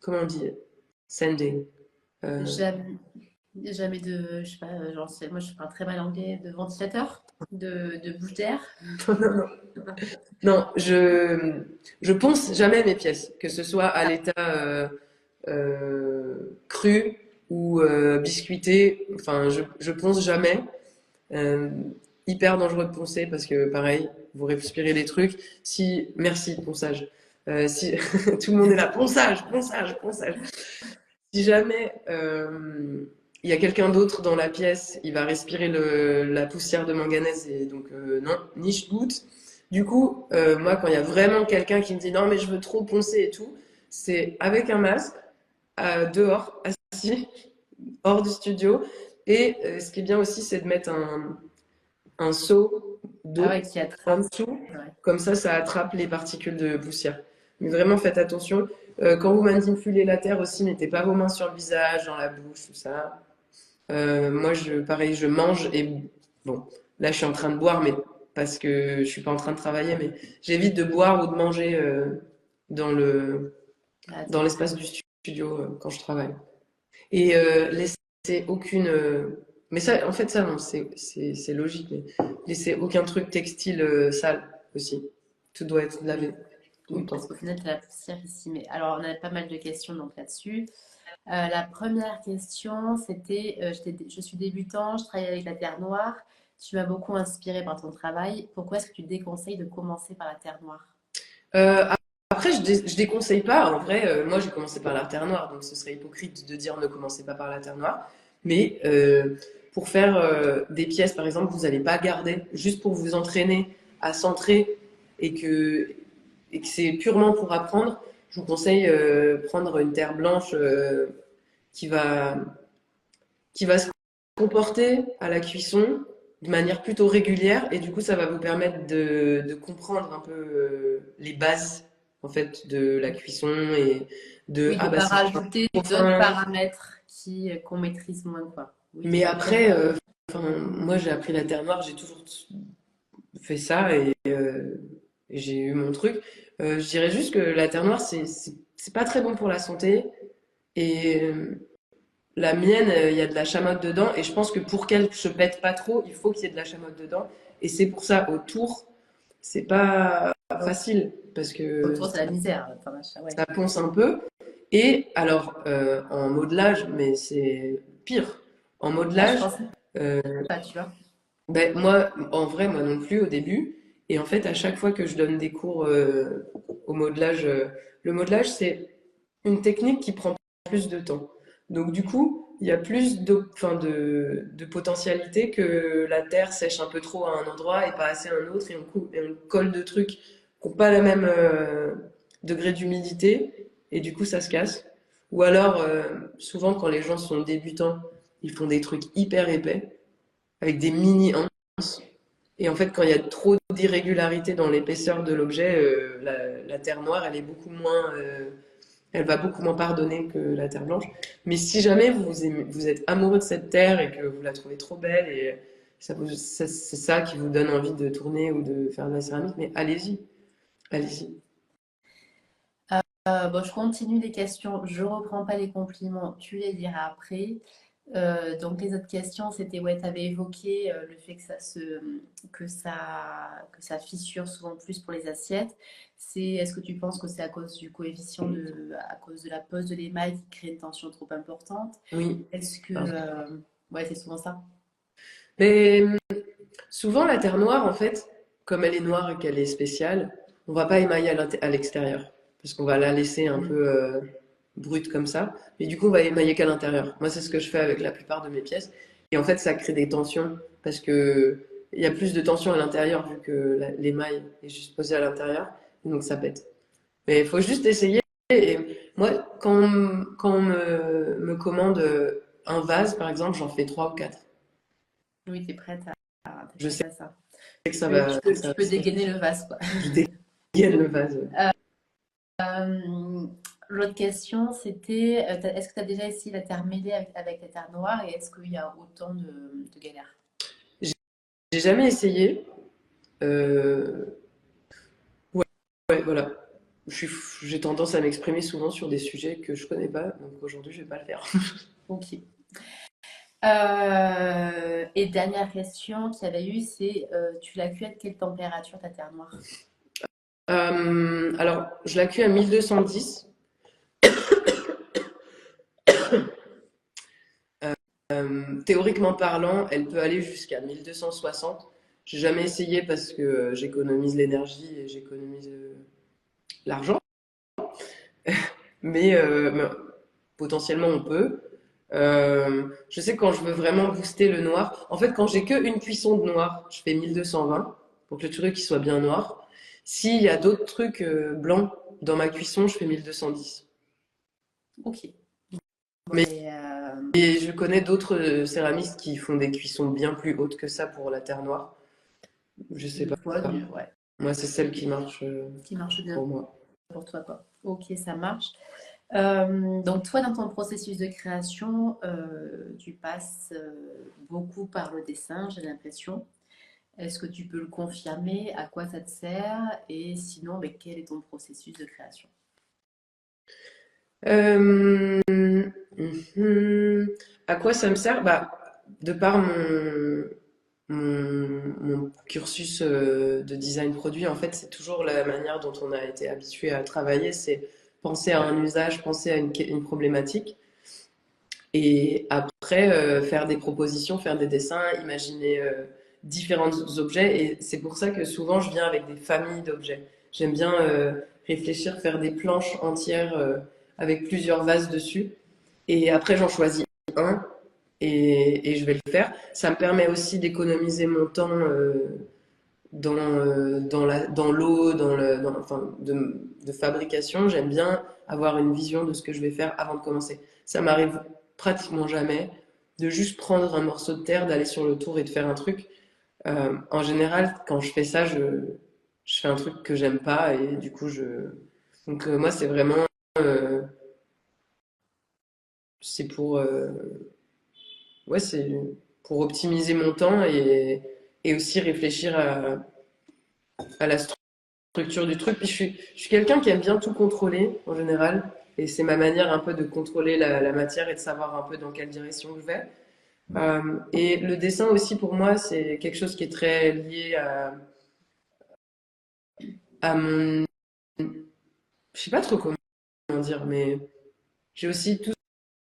comment on dit, sanding. Euh, Jamais, jamais de, je sais pas, moi je parle très mal anglais, de ventilateur, de bouche d'air. non, je ponce jamais mes pièces, que ce soit à l'état cru ou biscuité. Enfin, je ponce jamais. Euh, Hyper dangereux de poncer parce que pareil, vous respirez des trucs. Merci, ponçage. Si tout le monde est là, ponçage, ponçage, ponçage. Si jamais il y a quelqu'un d'autre dans la pièce, il va respirer la poussière de manganèse et donc non, niche goutte. Du coup, moi, quand il y a vraiment quelqu'un qui me dit non mais je veux trop poncer et tout, c'est avec un masque. dehors, assis, hors du studio. Et ce qui est bien aussi, c'est de mettre un seau Ah d'eau ouais, qui en attrape. dessous. Ouais. Comme ça attrape les particules de poussière. Mais vraiment, faites attention. Quand vous manipulez la terre aussi, mettez pas vos mains sur le visage, dans la bouche, tout ça. Moi, pareil, je mange et bon, là, je suis en train de boire, mais parce que je suis pas en train de travailler, mais j'évite de boire ou de manger dans Ah, dans c'est l'espace du studio quand je travaille. Et laisser aucune. Mais ça, en fait, ça, non, c'est logique. Mais laisser aucun truc textile sale aussi. Tout doit être lavé oui. tout le Oui, parce temps. qu'au final, tu as la poussière ici. Mais alors, on a pas mal de questions donc là-dessus. La première question, c'était je suis débutant, je travaille avec la Terre Noire. Tu m'as beaucoup inspiré par ton travail. Pourquoi est-ce que tu déconseilles de commencer par la Terre Noire? Euh, Après, je déconseille pas. En vrai, moi, j'ai commencé par la Terre Noire, donc ce serait hypocrite de dire ne commencez pas par la Terre Noire. Mais pour faire des pièces, par exemple, vous n'allez pas garder juste pour vous entraîner à centrer et que c'est purement pour apprendre. Je vous conseille prendre une terre blanche qui va qui va se comporter à la cuisson de manière plutôt régulière et du coup ça va vous permettre de comprendre un peu les bases en fait de la cuisson et de Oui, de ah ne bah pas si c'est rajouter trop d'autres fin. paramètres qu'on maîtrise moins, quoi. Oui, je Mais vois bien. après enfin, moi j'ai appris la terre noire, j'ai toujours fait ça et j'ai eu mon truc. Je dirais juste que la terre noire c'est pas très bon pour la santé et la mienne, il y a de la chamotte dedans et je pense que pour qu'elle se pète pas trop, il faut qu'il y ait de la chamotte dedans. Et c'est pour ça, autour, c'est pas facile parce que Autour, c'est la misère. Enfin, machin, ouais. ça ponce un peu. Et alors, en modelage, mais c'est pire. En Ah, je modelage, pensais euh, pas, tu vois. ben, moi, en vrai, moi non plus au début. Et en fait, à chaque fois que je donne des cours au modelage, le modelage, c'est une technique qui prend plus de temps. Donc du coup, il y a plus enfin, de potentialité que la terre sèche un peu trop à un endroit et pas assez à un autre et on colle de trucs qui n'ont pas le même degré d'humidité et du coup ça se casse. Ou alors, souvent quand les gens sont débutants, ils font des trucs hyper épais avec des mini anses. Et en fait, quand il y a trop d'irrégularités dans l'épaisseur de l'objet, la terre noire, elle va beaucoup moins pardonner que la terre blanche. Mais si jamais vous êtes amoureux de cette terre et que vous la trouvez trop belle et c'est ça qui vous donne envie de tourner ou de faire de la céramique, mais allez-y, allez-y. Bon, je continue les questions. Je reprends pas les compliments. Tu les diras après. Donc les autres questions, c'était ouais, tu avais évoqué le fait que ça fissure souvent plus pour les assiettes. Est-ce que tu penses que c'est à cause du coefficient à cause de la pose de l'émail qui crée une tension trop importante? Oui. Est-ce que ouais, c'est souvent ça. Mais souvent, la terre noire, en fait, comme elle est noire et qu'elle est spéciale, on va pas émailler à l'extérieur. Parce qu'on va la laisser un Mm. peu brute comme ça. Et du coup, on va émailler qu'à l'intérieur. Moi, c'est ce que je fais avec la plupart de mes pièces. Et en fait, ça crée des tensions parce que il y a plus de tension à l'intérieur vu que l'émail est juste posé à l'intérieur. Donc, ça pète. Mais il faut juste essayer. Et moi, quand on me commande un vase, par exemple, j'en fais trois ou quatre. Oui, t'es Je prête sais à ça. que ça va, Tu ça peux dégainer le vase, quoi. je dégaine le vase. Euh, L'autre question, c'était est-ce que tu as déjà essayé la terre mêlée avec la terre noire et est-ce qu'il y a autant de galères? J'ai jamais essayé. Euh, ouais, ouais, voilà. J'ai tendance à m'exprimer souvent sur des sujets que je connais pas, donc aujourd'hui je vais pas le faire. Ok. Et dernière question qu'il y avait eu, c'est tu l'as cuit à quelle température ta terre noire? Alors, je la cuis à 1210. Théoriquement parlant, elle peut aller jusqu'à 1260. J'ai jamais essayé parce que j'économise l'énergie et j'économise l'argent, mais potentiellement on peut. Je sais que quand je veux vraiment booster le noir, en fait, quand j'ai que une cuisson de noir, je fais 1220 pour que le truc il soit bien noir. S'il y a d'autres trucs blancs dans ma cuisson, je fais 1210. Ok. Mais Et, et je connais d'autres céramistes qui font des cuissons bien plus hautes que ça pour la terre noire. Je sais pas. ouais, Moi, c'est celle qui marche qui marche bien pour moi. pour toi, quoi. Ok, ça marche. Donc toi, dans ton processus de création, tu passes beaucoup par le dessin, j'ai l'impression. Est-ce que tu peux le confirmer? À quoi ça te sert? Et sinon, mais quel est ton processus de création? Euh, mhm. À quoi ça me sert? Bah, de par mon cursus de design produit, en fait, c'est toujours la manière dont on a été habitué à travailler, c'est penser à un usage, penser à une problématique, et après faire des propositions, faire des dessins, imaginer différents objets. Et c'est pour ça que souvent je viens avec des familles d'objets. J'aime bien réfléchir, faire des planches entières avec plusieurs vases dessus. Et après j'en choisis un et je vais le faire. Ça me permet aussi d'économiser mon temps dans l'eau, enfin, de fabrication. J'aime bien avoir une vision de ce que je vais faire avant de commencer. Ça m'arrive pratiquement jamais de juste prendre un morceau de terre, d'aller sur le tour et de faire un truc. En général, quand je fais ça, je fais un truc que j'aime pas et du coup, Donc, moi, c'est vraiment. euh, c'est pour. Ouais, c'est pour optimiser mon temps et aussi réfléchir à la structure du truc. Puis je suis quelqu'un qui aime bien tout contrôler en général. Et c'est ma manière un peu de contrôler la matière et de savoir un peu dans quelle direction je vais. Et le dessin aussi, pour moi, c'est quelque chose qui est très lié à mon... Je sais pas trop comment dire, mais j'ai aussi tout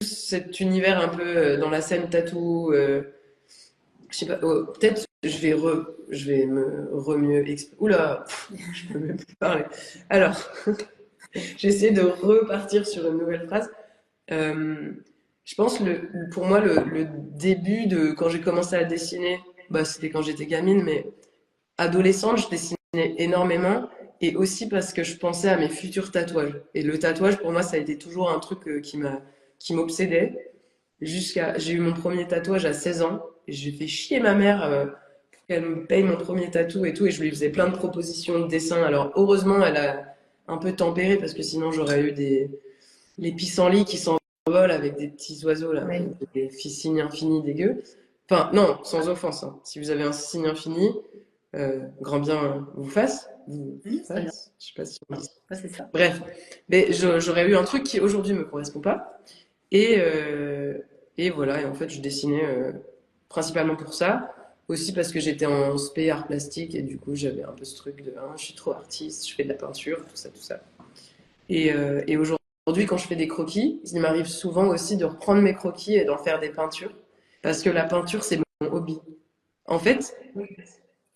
cet univers un peu dans la scène tatou. Je sais pas, peut-être je vais me mieux expliquer. Oula, je peux même plus parler. Alors, j'essaie de repartir sur une nouvelle phrase. Euh, je pense pour moi le début de quand j'ai commencé à dessiner, bah, c'était quand j'étais gamine, mais adolescente, je dessinais énormément et aussi parce que je pensais à mes futurs tatouages. Et le tatouage pour moi ça a été toujours un truc qui m'obsédait j'ai eu mon premier tatouage à 16 ans et j'ai fait chier ma mère pour qu'elle me paye mon premier tatou et tout et je lui faisais plein de propositions de dessin. Alors heureusement elle a un peu tempéré parce que sinon j'aurais eu les pissenlits qui s'envolent avec des petits oiseaux là, Oui, des signes infinis dégueux. Enfin, non, sans offense, hein. Si vous avez un signe infini, grand bien vous fasse. Vous oui, très bien. fasse, je sais pas si on dit ça. Ouais, c'est ça. Bref, mais j'aurais eu un truc qui aujourd'hui me correspond pas. Et, euh, et voilà, et en fait, je dessinais principalement pour ça. Aussi parce que j'étais en spé art plastique et du coup, j'avais un peu ce truc de je suis trop artiste, je fais de la peinture, tout ça, tout ça. Et aujourd'hui, quand je fais des croquis, il m'arrive souvent aussi de reprendre mes croquis et d'en faire des peintures. Parce que la peinture, c'est mon hobby. En fait,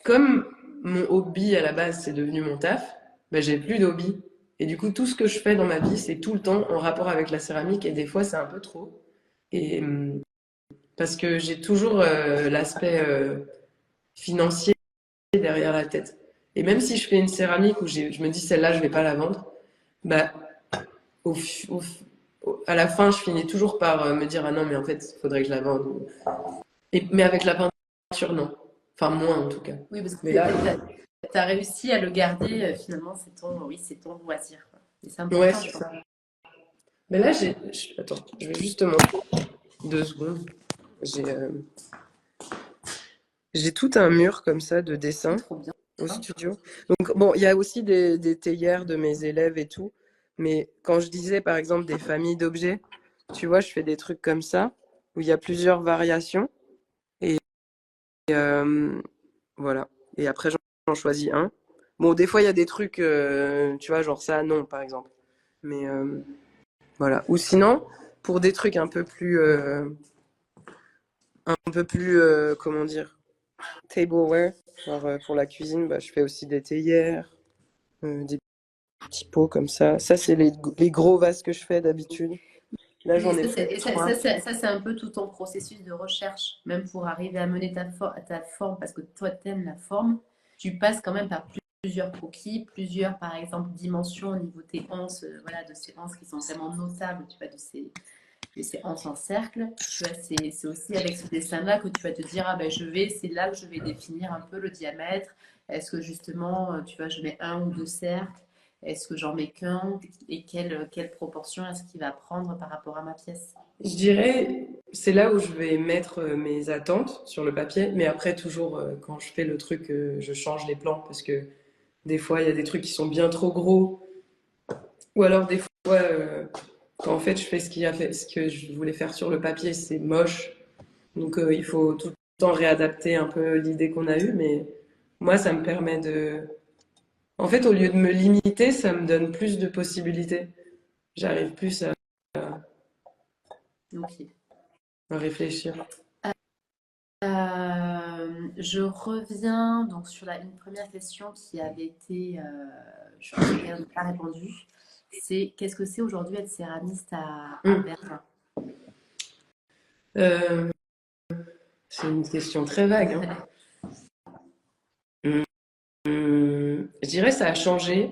comme mon hobby à la base, c'est devenu mon taf, ben, j'ai plus d'hobby. Et du coup, tout ce que je fais dans ma vie, c'est tout le temps en rapport avec la céramique et des fois, c'est un peu trop. Et parce que j'ai toujours l'aspect financier derrière la tête. Et même si je fais une céramique où je me dis celle-là, je vais pas la vendre, bah, au, au, à la fin, je finis toujours par me dire ah non, mais en fait, il faudrait que je la vende. Mais avec la peinture, non. Enfin, moins en tout cas. Oui, parce que Mais là, tu as réussi à le garder, finalement, oui, c'est ton loisir, quoi. Et c'est ouais, important, c'est je pense. ça. Mais là, attends, je vais juste te montrer 2 secondes. J'ai j'ai tout un mur comme ça de C'est dessins trop bien. au studio. Donc, bon, il y a aussi des théières de mes élèves et tout. Mais quand je disais, par exemple, des familles d'objets, tu vois, je fais des trucs comme ça, où il y a plusieurs variations. Et voilà. Et après, j'en choisis un. Bon, des fois, il y a des trucs, tu vois, genre ça, non, par exemple. Mais voilà. Ou sinon, pour des trucs un peu plus, comment dire, tableware, genre pour la cuisine, bah, je fais aussi des théières, des petits pots comme ça. Ça, c'est les gros vases que je fais d'habitude. Là, Oui, j'en ai fait trois. ça, c'est un peu tout ton processus de recherche, même pour arriver à mener ta forme, parce que toi, t'aimes la forme, tu passes quand même par plusieurs croquis, plusieurs, par exemple, dimensions au niveau de tes anses, voilà, de ces anses qui sont vraiment notables, tu vois, et c'est en son cercle, tu vois, c'est aussi avec ce dessin-là que tu vas te dire, ah ben je vais, c'est là que je vais définir un peu le diamètre. Est-ce que justement, tu vois, je mets un ou deux cercles? Est-ce que j'en mets qu'un? Et quelle proportion est-ce qu'il va prendre par rapport à ma pièce? Je dirais, c'est là où je vais mettre mes attentes sur le papier, mais après, toujours, quand je fais le truc, je change les plans parce que des fois, il y a des trucs qui sont bien trop gros, ou alors des fois, quand en fait, je fais ce que je voulais faire sur le papier, c'est moche, donc il faut tout le temps réadapter un peu l'idée qu'on a eue, mais moi, ça me permet de. En fait, au lieu de me limiter, ça me donne plus de possibilités. J'arrive plus Ok. à réfléchir. Je reviens donc sur une première question qui avait été, sur laquelle on n'a pas répondu. C'est qu'est-ce que c'est aujourd'hui être céramiste à Hum. Berlin? Euh, c'est une question très vague, hein. Hum, je dirais ça a changé.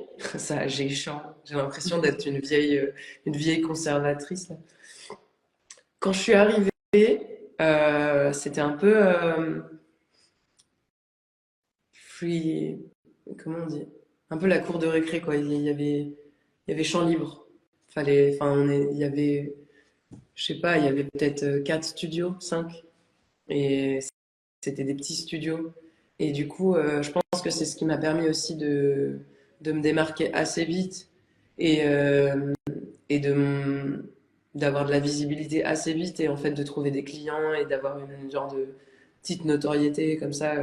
J'ai l'impression d'être une vieille conservatrice, là. Quand je suis arrivée, c'était un peu free, comment on dit? Un peu la cour de récré, quoi. Il y avait champ libre. Il y avait, je sais pas, il y avait peut-être 4 studios, 5. Et c'était des petits studios. Et du coup, je pense que c'est ce qui m'a permis aussi de me démarquer assez vite et, et d'avoir de la visibilité assez vite et en fait de trouver des clients et d'avoir une genre de petite notoriété comme ça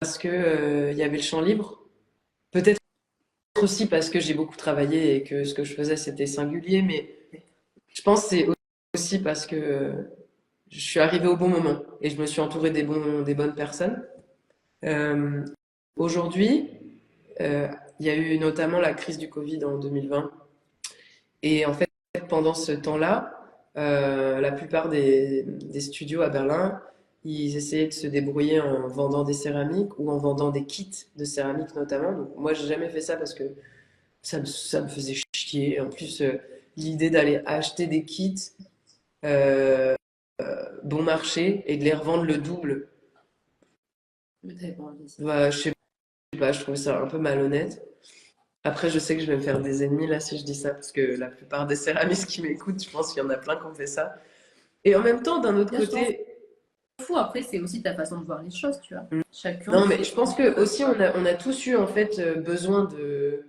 parce que il y avait le champ libre. Peut-être aussi parce que j'ai beaucoup travaillé et que ce que je faisais c'était singulier, mais je pense que c'est aussi parce que je suis arrivée au bon moment et je me suis entourée des bonnes personnes. Euh, Aujourd'hui, euh, il y a eu notamment la crise du Covid en 2020. Et en fait, pendant ce temps-là, la plupart des studios à Berlin, ils essayaient de se débrouiller en vendant des céramiques ou en vendant des kits de céramique notamment. Donc moi, j'ai jamais fait ça parce que ça me faisait chier. En plus, l'idée d'aller acheter des kits euh, bon marché et de les revendre le double, Mais t'avais pas envie. bah, je sais pas, je trouvais ça un peu malhonnête. Après, je sais que je vais me faire des ennemis là si je dis ça, parce que la plupart des céramistes qui m'écoutent, je pense qu'il y en a plein qui ont fait ça. Et en même temps, d'un autre Là, je t'en côté, fous. Après, c'est aussi ta façon de voir les choses, tu vois. Chacun non, mais fait je pense son que truc. aussi on a tous eu en fait besoin de.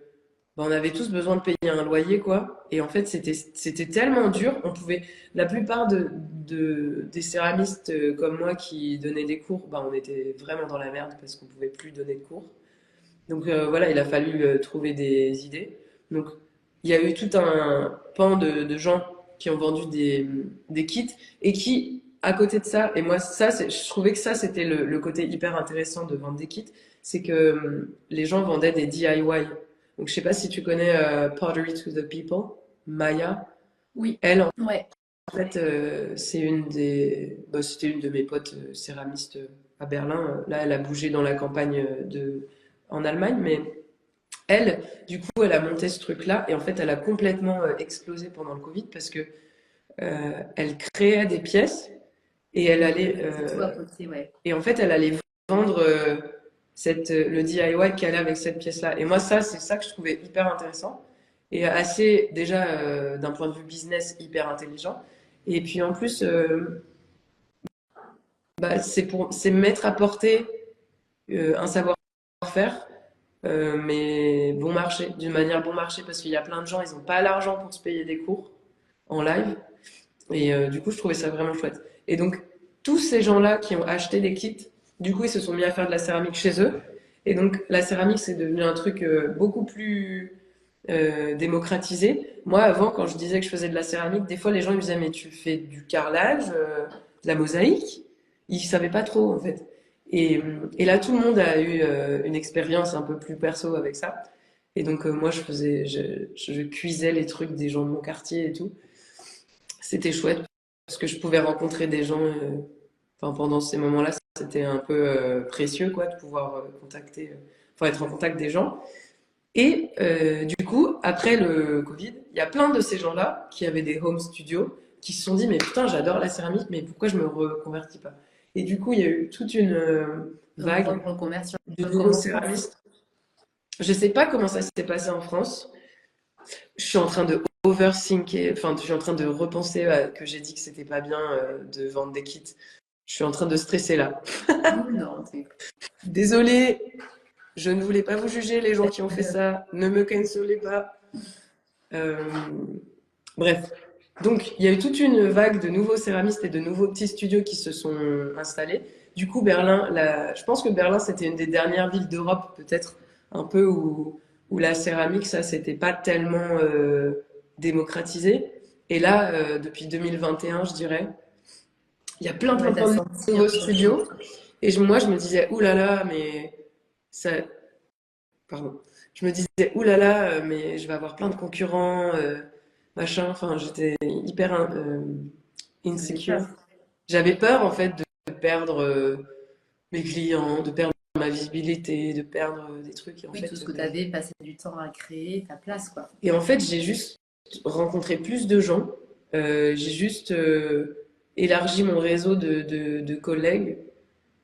Ben, on avait tous besoin de payer un loyer, quoi. Et en fait, c'était tellement dur. On pouvait. La plupart des céramistes comme moi qui donnaient des cours, ben, on était vraiment dans la merde parce qu'on pouvait plus donner de cours. Donc voilà, il a fallu trouver des idées. Donc il y a eu tout un pan de gens qui ont vendu des kits et qui, à côté de ça, et moi je trouvais que ça c'était le côté hyper intéressant de vendre des kits, c'est que les gens vendaient des DIY. Donc je sais pas si tu connais Pottery to the People, Maya. Oui, Elle en ouais. fait c'était une de mes potes céramistes à Berlin. Là elle a bougé dans la campagne en Allemagne, mais elle, du coup, elle a monté ce truc-là et en fait, elle a complètement explosé pendant le Covid parce que elle créait des pièces et elle Oui, allait c'est tout à côté, ouais. et en fait, elle allait vendre le DIY qu'elle a avec cette pièce-là. Et moi, ça, c'est ça que je trouvais hyper intéressant et assez déjà d'un point de vue business hyper intelligent. Et puis en plus, bah, c'est mettre à portée un savoir-faire mais bon marché, d'une manière bon marché, parce qu'il y a plein de gens, ils n'ont pas l'argent pour se payer des cours en live. Et du coup, je trouvais ça vraiment chouette. Et donc, tous ces gens-là qui ont acheté des kits, du coup, ils se sont mis à faire de la céramique chez eux. Et donc, la céramique, c'est devenu un truc beaucoup plus démocratisé. Moi, avant, quand je disais que je faisais de la céramique, des fois, les gens ils me disaient, mais tu fais du carrelage, de la mosaïque? Ils savaient pas trop, en fait. Et là, tout le monde a eu une expérience un peu plus perso avec ça. Et donc, moi, je cuisais les trucs des gens de mon quartier et tout. C'était chouette parce que je pouvais rencontrer des gens. Enfin, pendant ces moments-là, c'était un peu précieux, quoi, de pouvoir être en contact des gens. Et du coup, après le Covid, il y a plein de ces gens-là qui avaient des home studios qui se sont dit, mais putain, j'adore la céramique, mais pourquoi je me reconvertis pas? Et du coup, il y a eu toute une Une grande vague reconversion de comme nouveaux en France. céramistes. Je sais pas comment ça s'est passé en France. Je suis en train de overthinker, enfin, je suis en train de repenser que j'ai dit que c'était pas bien de vendre des kits. Je suis en train de stresser là. Non, Désolée, je ne voulais pas vous juger, les gens qui ont fait ça. Ne me cancelez pas. Euh, Bref. Donc, il y a eu toute une vague de nouveaux céramistes et de nouveaux petits studios qui se sont installés. Du coup, Berlin, je pense que Berlin, c'était une des dernières villes d'Europe, peut-être, un peu où la céramique, ça, c'était pas tellement démocratisé. Et là, depuis 2021, je dirais, il y a plein, ouais, plein, t'as plein de senti un nouveaux changement. studios. Et moi, je me disais, oulala, mais ça, pardon. Je me disais, oulala, mais je vais avoir plein de concurrents, machin. Enfin, j'étais hyper T'avais peur. insecure. J'avais peur, en fait, de perdre mes clients, de perdre ma visibilité, de perdre des trucs. Oui, tout ce que t'avais passé du temps à créer, ta place, quoi. Et en fait, j'ai juste rencontré plus de gens. J'ai juste élargi mon réseau de collègues.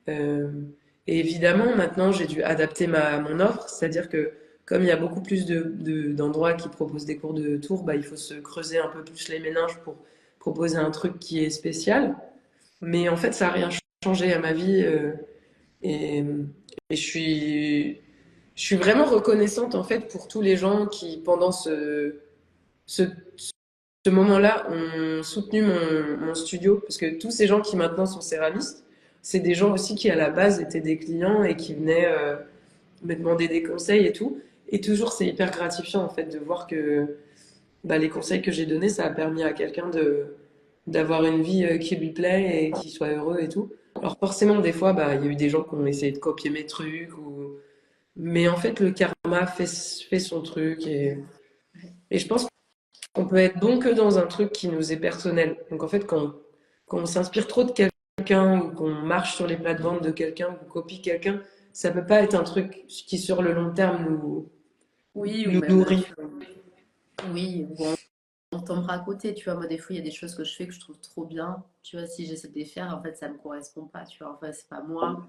Euh, et évidemment, maintenant, j'ai dû adapter mon offre, c'est-à-dire que comme il y a beaucoup plus d'endroits qui proposent des cours de tour, bah, il faut se creuser un peu plus les méninges pour proposer un truc qui est spécial. Mais en fait, ça n'a rien changé à ma vie et, je suis vraiment reconnaissante en fait pour tous les gens qui, pendant ce, ce moment-là, ont soutenu mon studio, parce que tous ces gens qui maintenant sont céramistes, c'est des gens aussi qui à la base étaient des clients et qui venaient me demander des conseils et tout. Et toujours, c'est hyper gratifiant en fait de voir que bah, les conseils que j'ai donnés, ça a permis à quelqu'un d'avoir une vie qui lui plaît et qui soit heureux et tout. Alors forcément, des fois, bah, il y a eu des gens qui ont essayé de copier mes trucs, mais en fait, le karma fait son truc et je pense qu'on peut être bon que dans un truc qui nous est personnel. Donc en fait, quand on s'inspire trop de quelqu'un ou qu'on marche sur les plates-bandes de quelqu'un ou qu'on copie quelqu'un, ça peut pas être un truc qui sur le long terme Oui, ou nous même, nourrit. oui, ou on tombera à côté, tu vois. Moi, des fois, il y a des choses que je fais que je trouve trop bien. Tu vois, si j'essaie de les faire, en fait, ça me correspond pas, tu vois. Enfin, c'est pas moi,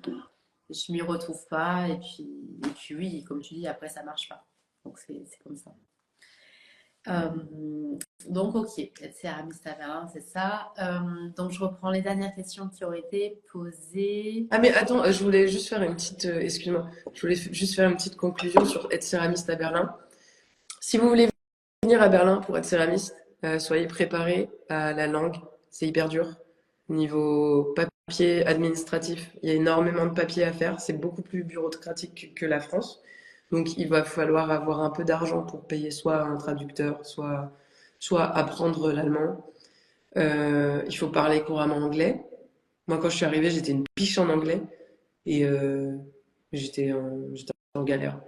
je m'y retrouve pas. Et puis, oui, comme tu dis, après, ça marche pas. Donc, c'est comme ça. Euh, donc, ok, être céramiste à Berlin, c'est ça. Donc, je reprends les dernières questions qui ont été posées. Ah mais attends, je voulais juste faire une petite, excuse-moi, je voulais juste faire une petite conclusion sur être céramiste à Berlin. Si vous voulez venir à Berlin pour être céramiste, soyez préparés à la langue, c'est hyper dur. Niveau papier administratif, il y a énormément de papiers à faire, c'est beaucoup plus bureaucratique que la France. Donc il va falloir avoir un peu d'argent pour payer soit un traducteur, soit apprendre l'allemand. Il faut parler couramment anglais. Moi, quand je suis arrivée, j'étais une piche en anglais et j'étais en galère.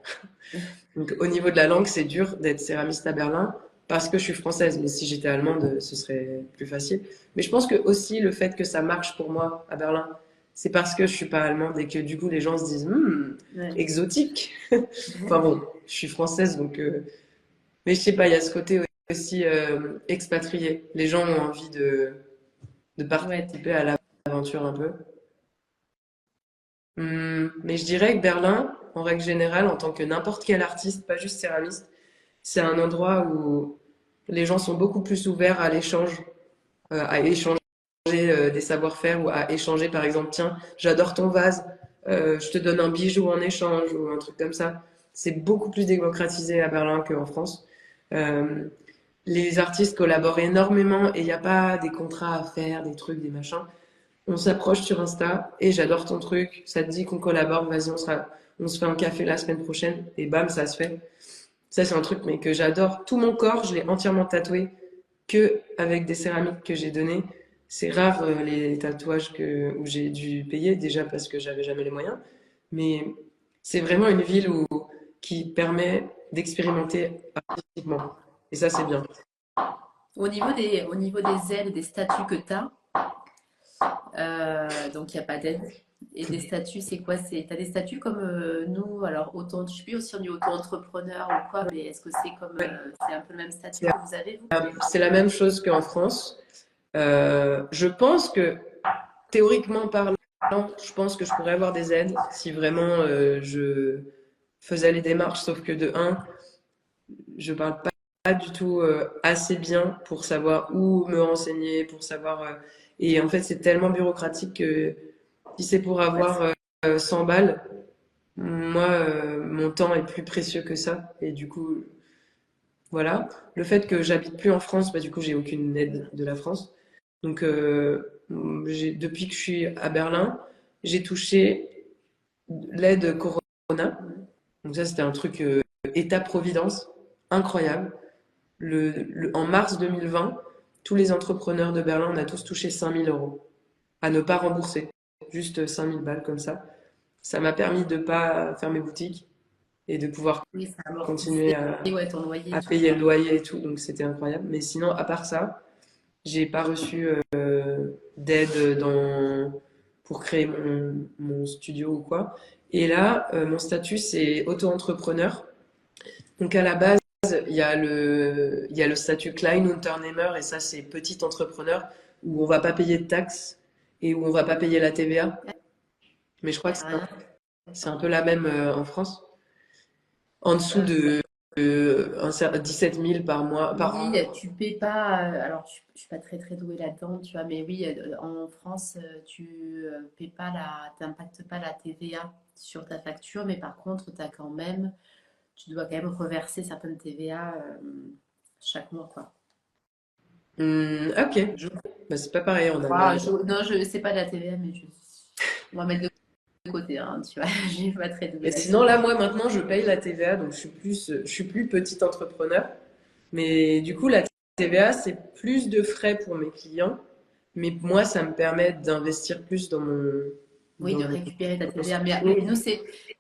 Donc, au niveau de la langue, c'est dur d'être céramiste à Berlin parce que je suis française. Mais si j'étais allemande, ce serait plus facile. Mais je pense que aussi le fait que ça marche pour moi à Berlin, c'est parce que je suis pas allemande et que du coup les gens se disent Ouais. exotique. Enfin bon, je suis française donc. Mais je sais pas, il y a ce côté aussi expatrié. Les gens ont envie de Ouais, participer à l'aventure un peu. Mais je dirais que Berlin, en règle générale, en tant que n'importe quel artiste, pas juste céramiste, c'est un endroit où les gens sont beaucoup plus ouverts à échanger des savoir-faire ou à échanger, par exemple, tiens, j'adore ton vase, je te donne un bijou en échange ou un truc comme ça. C'est beaucoup plus démocratisé à Berlin qu'en France. Euh, les artistes collaborent énormément et il n'y a pas des contrats à faire, des trucs, des machins. On s'approche sur Insta et j'adore ton truc, ça te dit qu'on collabore, vas-y, on se fait un café la semaine prochaine et bam, ça se fait. Ça, c'est un truc mais que j'adore. Tout mon corps, je l'ai entièrement tatoué que avec des céramiques que j'ai données. C'est rare les tatouages où j'ai dû payer déjà parce que j'avais jamais les moyens. Mais c'est vraiment une ville qui permet d'expérimenter artistiquement. Et ça, c'est bien. au niveau des ailes, des statues que tu as, donc il n'y a pas d'aide. Et des statuts, c'est quoi? T'as des statuts comme nous, alors autant, je sais plus si on dit auto-entrepreneur ou quoi, mais est-ce que c'est comme, Ouais. c'est un peu le même statut C'est que vous avez, vous? c'est la même chose qu'en France. Je pense que théoriquement parlant, je pense que je pourrais avoir des aides si vraiment je faisais les démarches, sauf que de un, je parle pas du tout assez bien pour savoir où me renseigner, pour savoir. Et en fait, c'est tellement bureaucratique que si c'est pour Ouais, avoir 100 balles, moi, mon temps est plus précieux que ça. Et du coup, voilà. Le fait que j'habite plus en France, bah, du coup, j'ai aucune aide de la France. Donc, depuis que je suis à Berlin, j'ai touché l'aide Corona. Donc ça, c'était un truc État-providence incroyable. En mars 2020, tous les entrepreneurs de Berlin, on a tous touché 5000 € à ne pas rembourser. Juste 5000 balles comme ça. Ça m'a permis de pas fermer boutique et de pouvoir oui, ça continuer amortissait, ouais, ton loyer et à tout, payer le quoi. loyer et tout. Donc c'était incroyable. Mais sinon, à part ça, j'ai pas reçu d'aide pour créer mon studio ou quoi. Et là, mon statut, c'est auto-entrepreneur. Donc à la base, il y a le statut Kleinunternehmer, et ça, c'est petit entrepreneur, où on va pas payer de taxes et où on va pas payer la TVA. Mais je crois que Rien. c'est un peu la même en France. En dessous Euh, de 17 000 par mois, par oui, an. tu paies pas, alors je suis pas très très douée là-dedans, tu vois, mais oui, en France, tu paies pas t'impactes pas la TVA sur ta facture, mais par contre, tu dois quand même reverser certaines TVA chaque mois, quoi. Ok, Je bah, c'est pas pareil en crois, Allemagne. non, je sais pas de la TVA, mais on va mettre de côté, hein, tu vois, je suis pas très douée Et sinon, là-dessus. là, moi, maintenant, je paye la TVA, donc je suis plus petit entrepreneur. Mais du coup, la TVA, c'est plus de frais pour mes clients. Mais moi, ça me permet d'investir plus Oui, de dans récupérer ta mon TVA. studio. Mais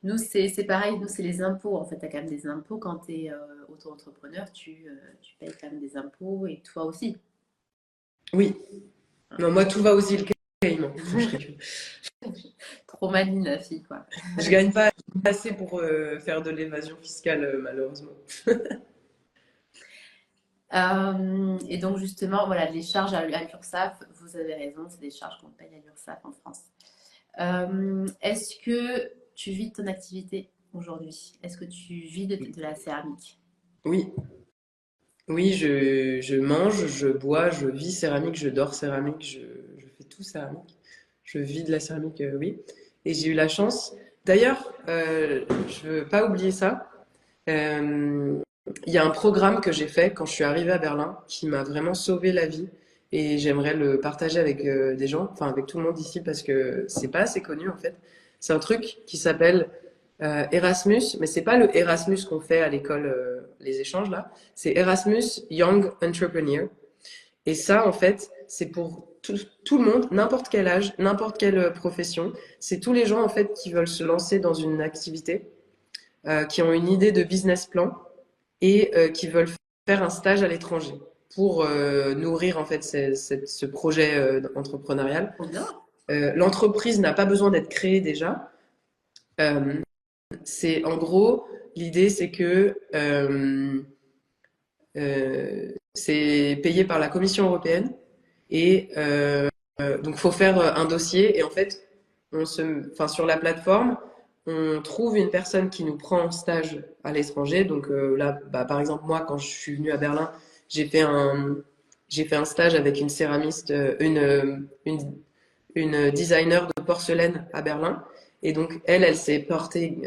nous, c'est pareil. Nous, c'est les impôts. En fait, tu as quand même des impôts. Quand tu es auto-entrepreneur, tu payes quand même des impôts et toi aussi. Oui. Hein. Non, moi, tout va aux îles Caïmans. Non, je rigole. Trop maligne, la fille, quoi. Je gagne pas assez pour faire de l'évasion fiscale, malheureusement. Et donc, justement, voilà, les charges à l'URSSAF, vous avez raison, c'est des charges qu'on paye à l'URSSAF en France. Est-ce que tu vis de ton activité aujourd'hui? Est-ce que tu vis de la céramique? Oui, oui, je mange, je bois, je vis céramique, je dors céramique, je fais tout céramique. Je vis de la céramique, oui. Et j'ai eu la chance. D'ailleurs, je veux pas oublier ça. Euh, Il y a un programme que j'ai fait quand je suis arrivée à Berlin qui m'a vraiment sauvé la vie et j'aimerais le partager avec des gens, enfin avec tout le monde ici parce que c'est pas assez connu en fait. C'est un truc qui s'appelle Erasmus, mais c'est pas le Erasmus qu'on fait à l'école, les échanges là. C'est Erasmus Young Entrepreneur. Et ça, en fait, c'est pour tout le monde, n'importe quel âge, n'importe quelle profession. C'est tous les gens en fait qui veulent se lancer dans une activité, qui ont une idée de business plan et qui veulent faire un stage à l'étranger pour nourrir en fait ce projet entrepreneurial. Trop bien. L'entreprise n'a pas besoin d'être créée déjà. Euh, c'est en gros l'idée, c'est que c'est payé par la Commission européenne et donc faut faire un dossier et en fait enfin sur la plateforme on trouve une personne qui nous prend en stage à l'étranger. Donc là, bah, par exemple moi quand je suis venue à Berlin, j'ai fait un j'ai fait un stage avec une céramiste, une designer de porcelaine à Berlin. Et donc elle s'est portée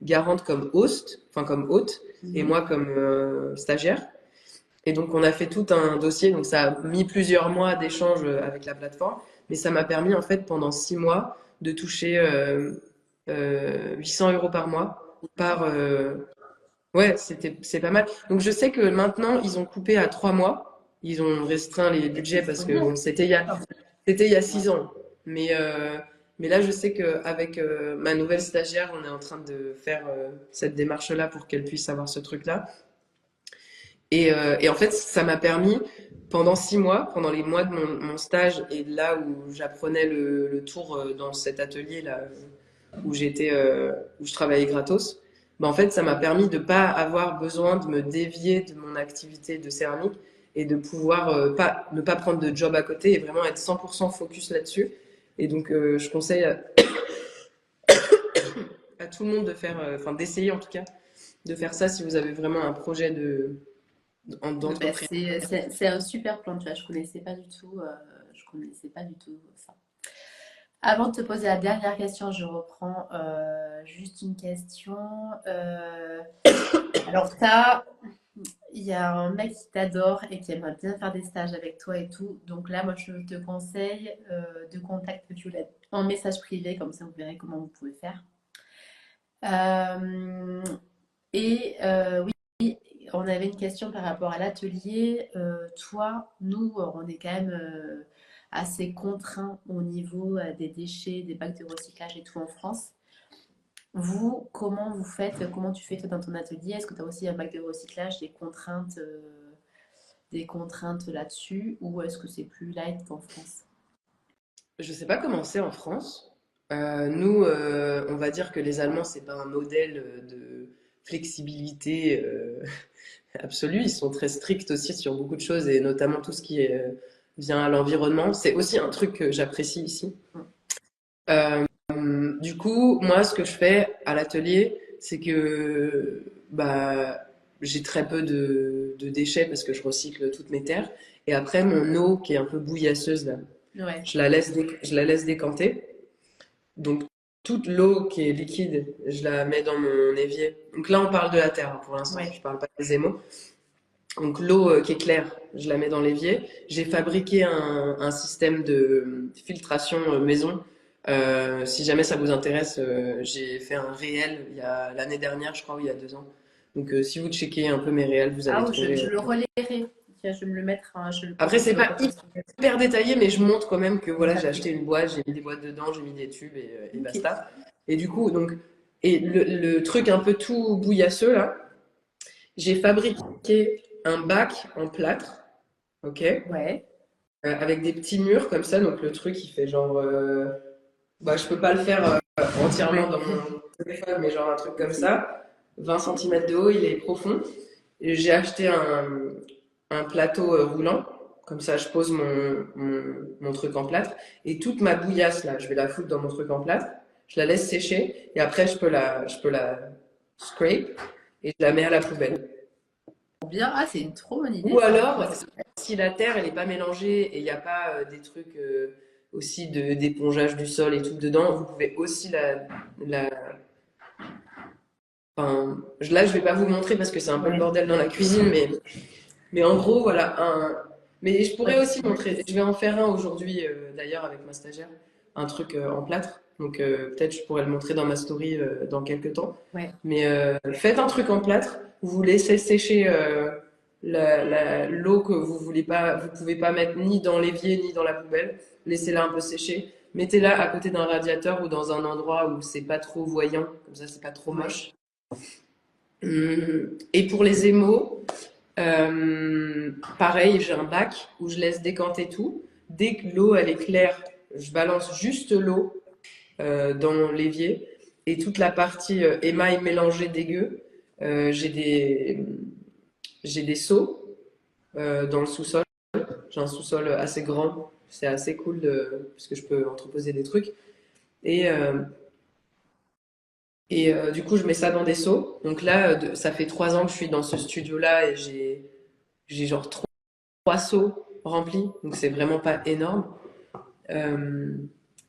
garante comme host, enfin comme hôte, et Mhm. moi comme stagiaire. Et donc, on a fait tout un dossier. Donc, ça a mis plusieurs mois d'échange avec la plateforme. Mais ça m'a permis, en fait, pendant 6 mois, de toucher 800 € par mois. Ouais, c'est pas mal. Donc, je sais que maintenant, ils ont coupé à 3 mois. Ils ont restreint les budgets C'est parce trop que bien. bon, c'était il y a 6 ans. Mais, euh, mais là, je sais qu'avec ma nouvelle stagiaire, on est en train de faire cette démarche-là pour qu'elle puisse avoir ce truc-là. Et en fait, ça m'a permis, pendant 6 mois, pendant les mois de mon stage et là où j'apprenais le tour dans cet atelier-là où où je travaillais gratos, ben en fait, ça m'a permis de pas avoir besoin de me dévier de mon activité de céramique et de pouvoir ne pas prendre de job à côté et vraiment être 100% focus là-dessus. Et donc, je conseille à tout le monde de faire, enfin, d'essayer en tout cas, de faire ça si vous avez vraiment un projet Bah, d'entreprise. c'est un super plan, tu vois, je connaissais pas du tout ça. Avant de te poser la dernière question, je reprends juste une question. Alors, il y a un mec qui t'adore et qui aimerait bien faire des stages avec toi et tout. Donc là, moi, je te conseille de contacter Violette en message privé, comme ça, vous verrez comment vous pouvez faire. Euh, oui, on avait une question par rapport à l'atelier. Toi, nous, on est quand même assez contraints au niveau des déchets, des bacs de recyclage et tout en France. Vous, comment vous faites, comment tu fais toi dans ton atelier? Est-ce que tu as aussi un bac de recyclage, des contraintes là-dessus, ou est-ce que c'est plus light qu'en France? Je sais pas comment c'est en France. Nous, on va dire que les Allemands, c'est pas un modèle de flexibilité absolue. Ils sont très stricts aussi sur beaucoup de choses et notamment tout ce qui est, vient à l'environnement. C'est aussi un truc que j'apprécie ici. Euh, du coup, moi, ce que je fais à l'atelier, c'est que bah, j'ai très peu de déchets parce que je recycle toutes mes terres. Et après, mon eau qui est un peu bouillasseuse là, Ouais, je la laisse décanter. Donc, toute l'eau qui est liquide, je la mets dans mon évier. Donc là, on parle de la terre hein, pour l'instant, je ouais. parle pas des émaux. Donc l'eau qui est claire, je la mets dans l'évier. J'ai fabriqué un système de filtration maison. Si jamais ça vous intéresse, j'ai fait un réel il y a l'année dernière, je crois, ou il y a 2 ans. Donc si vous checkez un peu mes réels, vous Ah, allez oh, trouver. je le relayerai. Tiens, je vais me le mettre, hein, je le Après, poste c'est sur le pas podcast. hyper détaillé, mais je montre quand même que voilà, j'ai Exactement. acheté une boîte, j'ai mis des boîtes dedans, j'ai mis des tubes et Ok. basta. Et du coup, donc, et le truc un peu tout bouillasseux là, j'ai fabriqué un bac en plâtre, ok, Ouais. avec des petits murs comme ça. Donc le truc, il fait genre, bah, je peux pas le faire entièrement Ouais. dans mon téléphone, mais genre un truc comme Ok. ça, 20 centimètres de haut, il est profond. Et j'ai acheté un plateau roulant. Comme ça, je pose mon truc en plâtre. Et toute ma bouillasse, là, je vais la foutre dans mon truc en plâtre. Je la laisse sécher. Et après, je peux la scrape. Et je la mets à la poubelle. Bien. Ah, c'est une trop bonne idée, Ou ça. alors, Ouais, c'est vrai. si la terre, elle n'est pas mélangée et il n'y a pas des trucs aussi d'épongeage du sol et tout dedans, vous pouvez aussi la, enfin, là, je vais pas vous montrer parce que c'est un peu le Ouais. bordel dans la cuisine, mais en gros, voilà, mais je Ouais, pourrais aussi montrer. Je vais en faire un aujourd'hui, d'ailleurs, avec ma stagiaire, un truc en plâtre. Donc peut-être je pourrais le montrer dans ma story dans quelques temps. ouais. Mais faites un truc en plâtre, vous laissez sécher l'eau que vous voulez pas, vous pouvez pas mettre ni dans l'évier ni dans la poubelle. Laissez-la un peu sécher. Mettez-la à côté d'un radiateur ou dans un endroit où c'est pas trop voyant, comme ça c'est pas trop Ouais. moche. Et pour les émaux, pareil, j'ai un bac où je laisse décanter tout. Dès que l'eau elle est claire, je balance juste l'eau dans l'évier et toute la partie émail mélangé dégueu, euh, j'ai des j'ai des seaux dans le sous-sol. J'ai un sous-sol assez grand, c'est assez cool parce que je peux entreposer des trucs. Et du coup, je mets ça dans des seaux. Donc là, ça fait 3 ans que je suis dans ce studio-là et j'ai genre trois seaux remplis. Donc c'est vraiment pas énorme. Euh,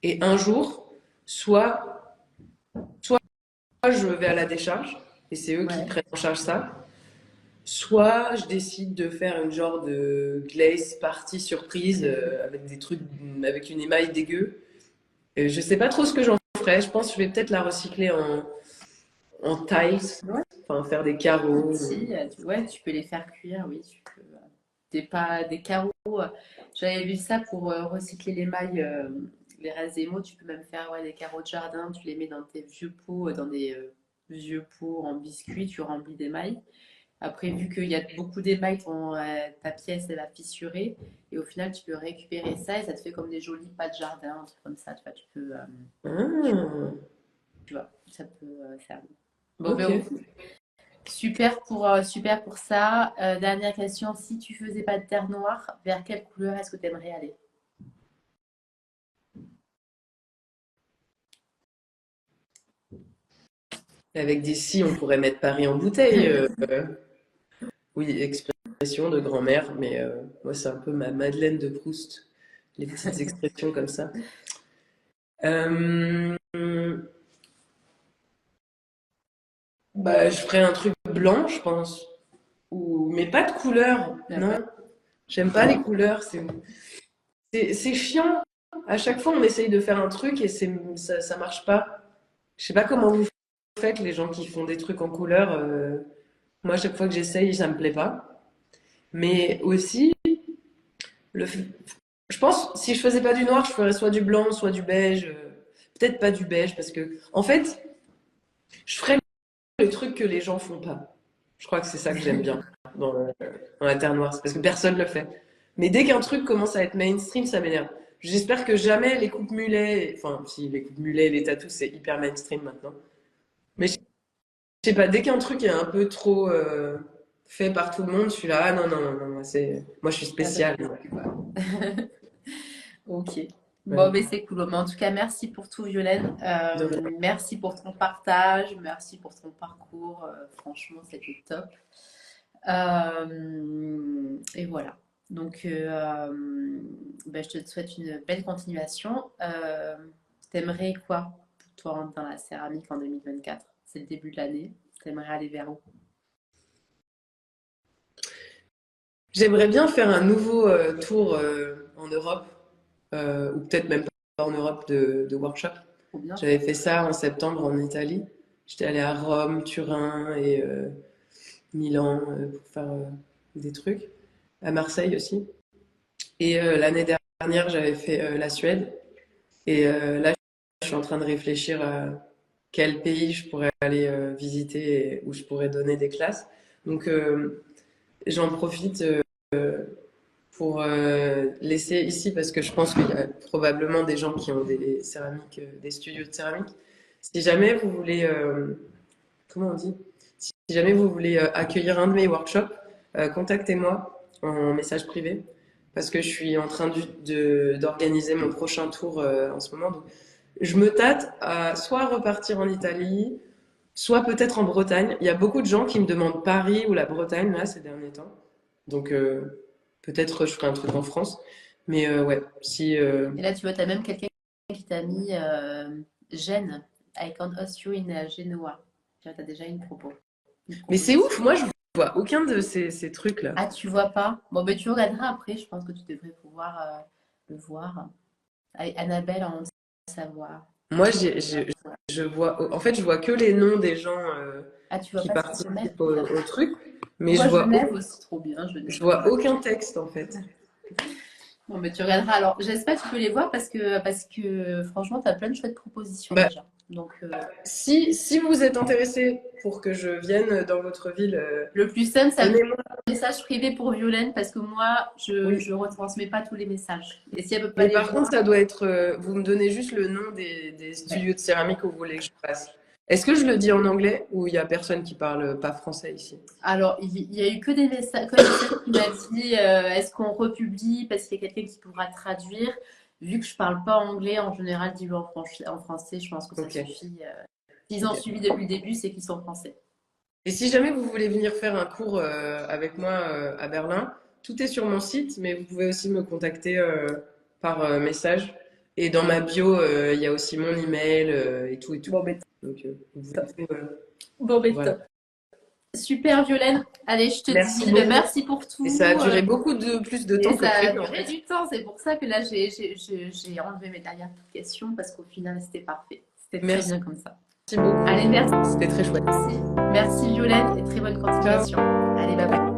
et un jour, soit je vais à la décharge et c'est eux qui Ouais. prennent en charge ça. Soit je décide de faire une genre de glaze party surprise avec des trucs, avec une émaille dégueu. Je sais pas trop ce que j'en ferai. Je pense que je vais peut-être la recycler en tiles, Ouais. enfin faire des carreaux. Si, ouais, tu peux les faire cuire, oui. Tu peux, des carreaux. J'avais vu ça pour recycler les mailles, les restes des mots. Tu peux même faire ouais, des carreaux de jardin. Tu les mets dans tes vieux pots, dans des vieux pots en biscuit. Tu remplis des mailles. Après, vu qu'il y a beaucoup d'émail, ta pièce, elle va fissurer. Et au final, tu peux récupérer ça et ça te fait comme des jolis pas de jardin, un truc comme ça. Tu vois, Ah, tu vois, ça peut servir. Bon, ok. ben, super pour ça. Dernière question, si tu faisais pas de terre noire, vers quelle couleur est-ce que tu aimerais aller? Avec d'ici, on pourrait mettre Paris en bouteille. Oui, expression de grand-mère, mais moi, c'est un peu ma Madeleine de Proust, les petites expressions comme ça. Euh, Bah, je ferais un truc blanc, je pense. Ou... Mais pas de couleur, D'accord. non. J'aime pas les couleurs, c'est chiant. À chaque fois, on essaye de faire un truc et ça marche pas. Je sais pas comment vous faites, les gens qui font des trucs en couleur. Moi, à chaque fois que j'essaye, ça me plaît pas. Mais aussi, le, f- je pense, si je faisais pas du noir, je ferais soit du blanc, soit du beige. Peut-être pas du beige, parce que, en fait, je ferais le truc que les gens font pas. Je crois que c'est ça que j'aime bien dans, dans la Terre Noire, c'est parce que personne le fait. Mais dès qu'un truc commence à être mainstream, ça m'énerve. J'espère que jamais les coupes mulets, enfin, si les coupes mulets et les tatous, c'est hyper mainstream maintenant. Mais je sais pas, dès qu'un truc est un peu trop fait par tout le monde, je suis là, ah non, non, non, non, moi je suis Ah, ça te spéciale. plaît pas. Ok. Bon, Ouais, mais c'est cool. Mais en tout cas, merci pour tout, Violaine. de rien. Merci pour ton partage. Merci pour ton parcours. Franchement, c'était top. Et voilà. Donc, ben, je te souhaite une belle continuation. T'aimerais quoi pour toi dans la céramique en 2024? C'est le début de l'année. T'aimerais aller vers où? J'aimerais bien faire un nouveau tour en Europe, ou peut-être même pas en Europe de workshop. Trop bien. J'avais fait ça en septembre en Italie. J'étais allée à Rome, Turin et Milan pour faire des trucs. À Marseille aussi. Et l'année dernière, j'avais fait la Suède. Et là, je suis en train de réfléchir à quel pays je pourrais aller visiter et où je pourrais donner des classes. Donc, j'en profite pour laisser ici parce que je pense qu'il y a probablement des gens qui ont des céramiques, des studios de céramique. Si jamais vous voulez, comment on dit? Si jamais vous voulez accueillir un de mes workshops, contactez-moi en message privé parce que je suis en train d'organiser mon prochain tour en ce moment. Donc, je me tâte à soit repartir en Italie, soit peut-être en Bretagne. Il y a beaucoup de gens qui me demandent Paris ou la Bretagne là ces derniers temps. Donc peut-être je ferai un truc en France. Mais ouais, si. Et là, tu vois, tu as même quelqu'un qui t'a mis Gênes. I can host you in Genoa. Tu vois, tu as déjà une Mais c'est ouf, proposition. moi je vois aucun de ces trucs-là. Ah, tu vois pas? Bon, ben tu regarderas après. Je pense que tu devrais pouvoir le voir. Avec Annabelle en savoir. Moi, Ouais. je vois, en fait, je vois que les noms des gens Ah, tu vois qui pas ce qu'ils mettent? participent au truc, mais Moi, Genève aussi, trop bien, je Genève. vois aucun texte en fait. Bon, mais tu regarderas. Alors, j'espère que tu peux les voir parce que franchement, tu as plein de chouettes propositions Bah, déjà. Donc, si vous êtes intéressé pour que je vienne dans votre ville, le plus simple, c'est un donnez-moi. message privé pour Violaine parce que moi, je Oui. ne retransmets pas tous les messages. Et si elle peut pas Mais les par contre, voir, ça doit être. Vous me donnez juste le nom des ouais. studios de céramique où vous voulez que je passe. Est-ce que je le dis en anglais ou il y a personne qui parle pas français ici? Alors, il y a eu que des messages, que une seule qui m'a dit est-ce qu'on republie parce qu'il y a quelqu'un qui pourra traduire. Vu que je parle pas anglais, en général, dis-le en français, je pense que ça Ok, suffit. S'ils ont ok. suivi depuis le début, c'est qu'ils sont français. Et si jamais vous voulez venir faire un cours avec moi à Berlin, tout est sur mon site, mais vous pouvez aussi me contacter par message. Et dans ma bio, il y a aussi mon email et tout et tout. Bon, ben, Donc, vous top. pouvez, Bon, ben, voilà. top. Super, Violaine. Allez, je te Merci dis ben, beaucoup. merci pour Et ça a tout. duré beaucoup plus de Et temps que ça a prévu en duré fait. du temps. C'est pour ça que là, j'ai enlevé mes dernières questions parce qu'au final, c'était parfait. C'était très Merci bien comme ça. beaucoup. Allez, merci. C'était très chouette. Merci Violaine et très bonne Ciao. continuation. Allez, bye bye.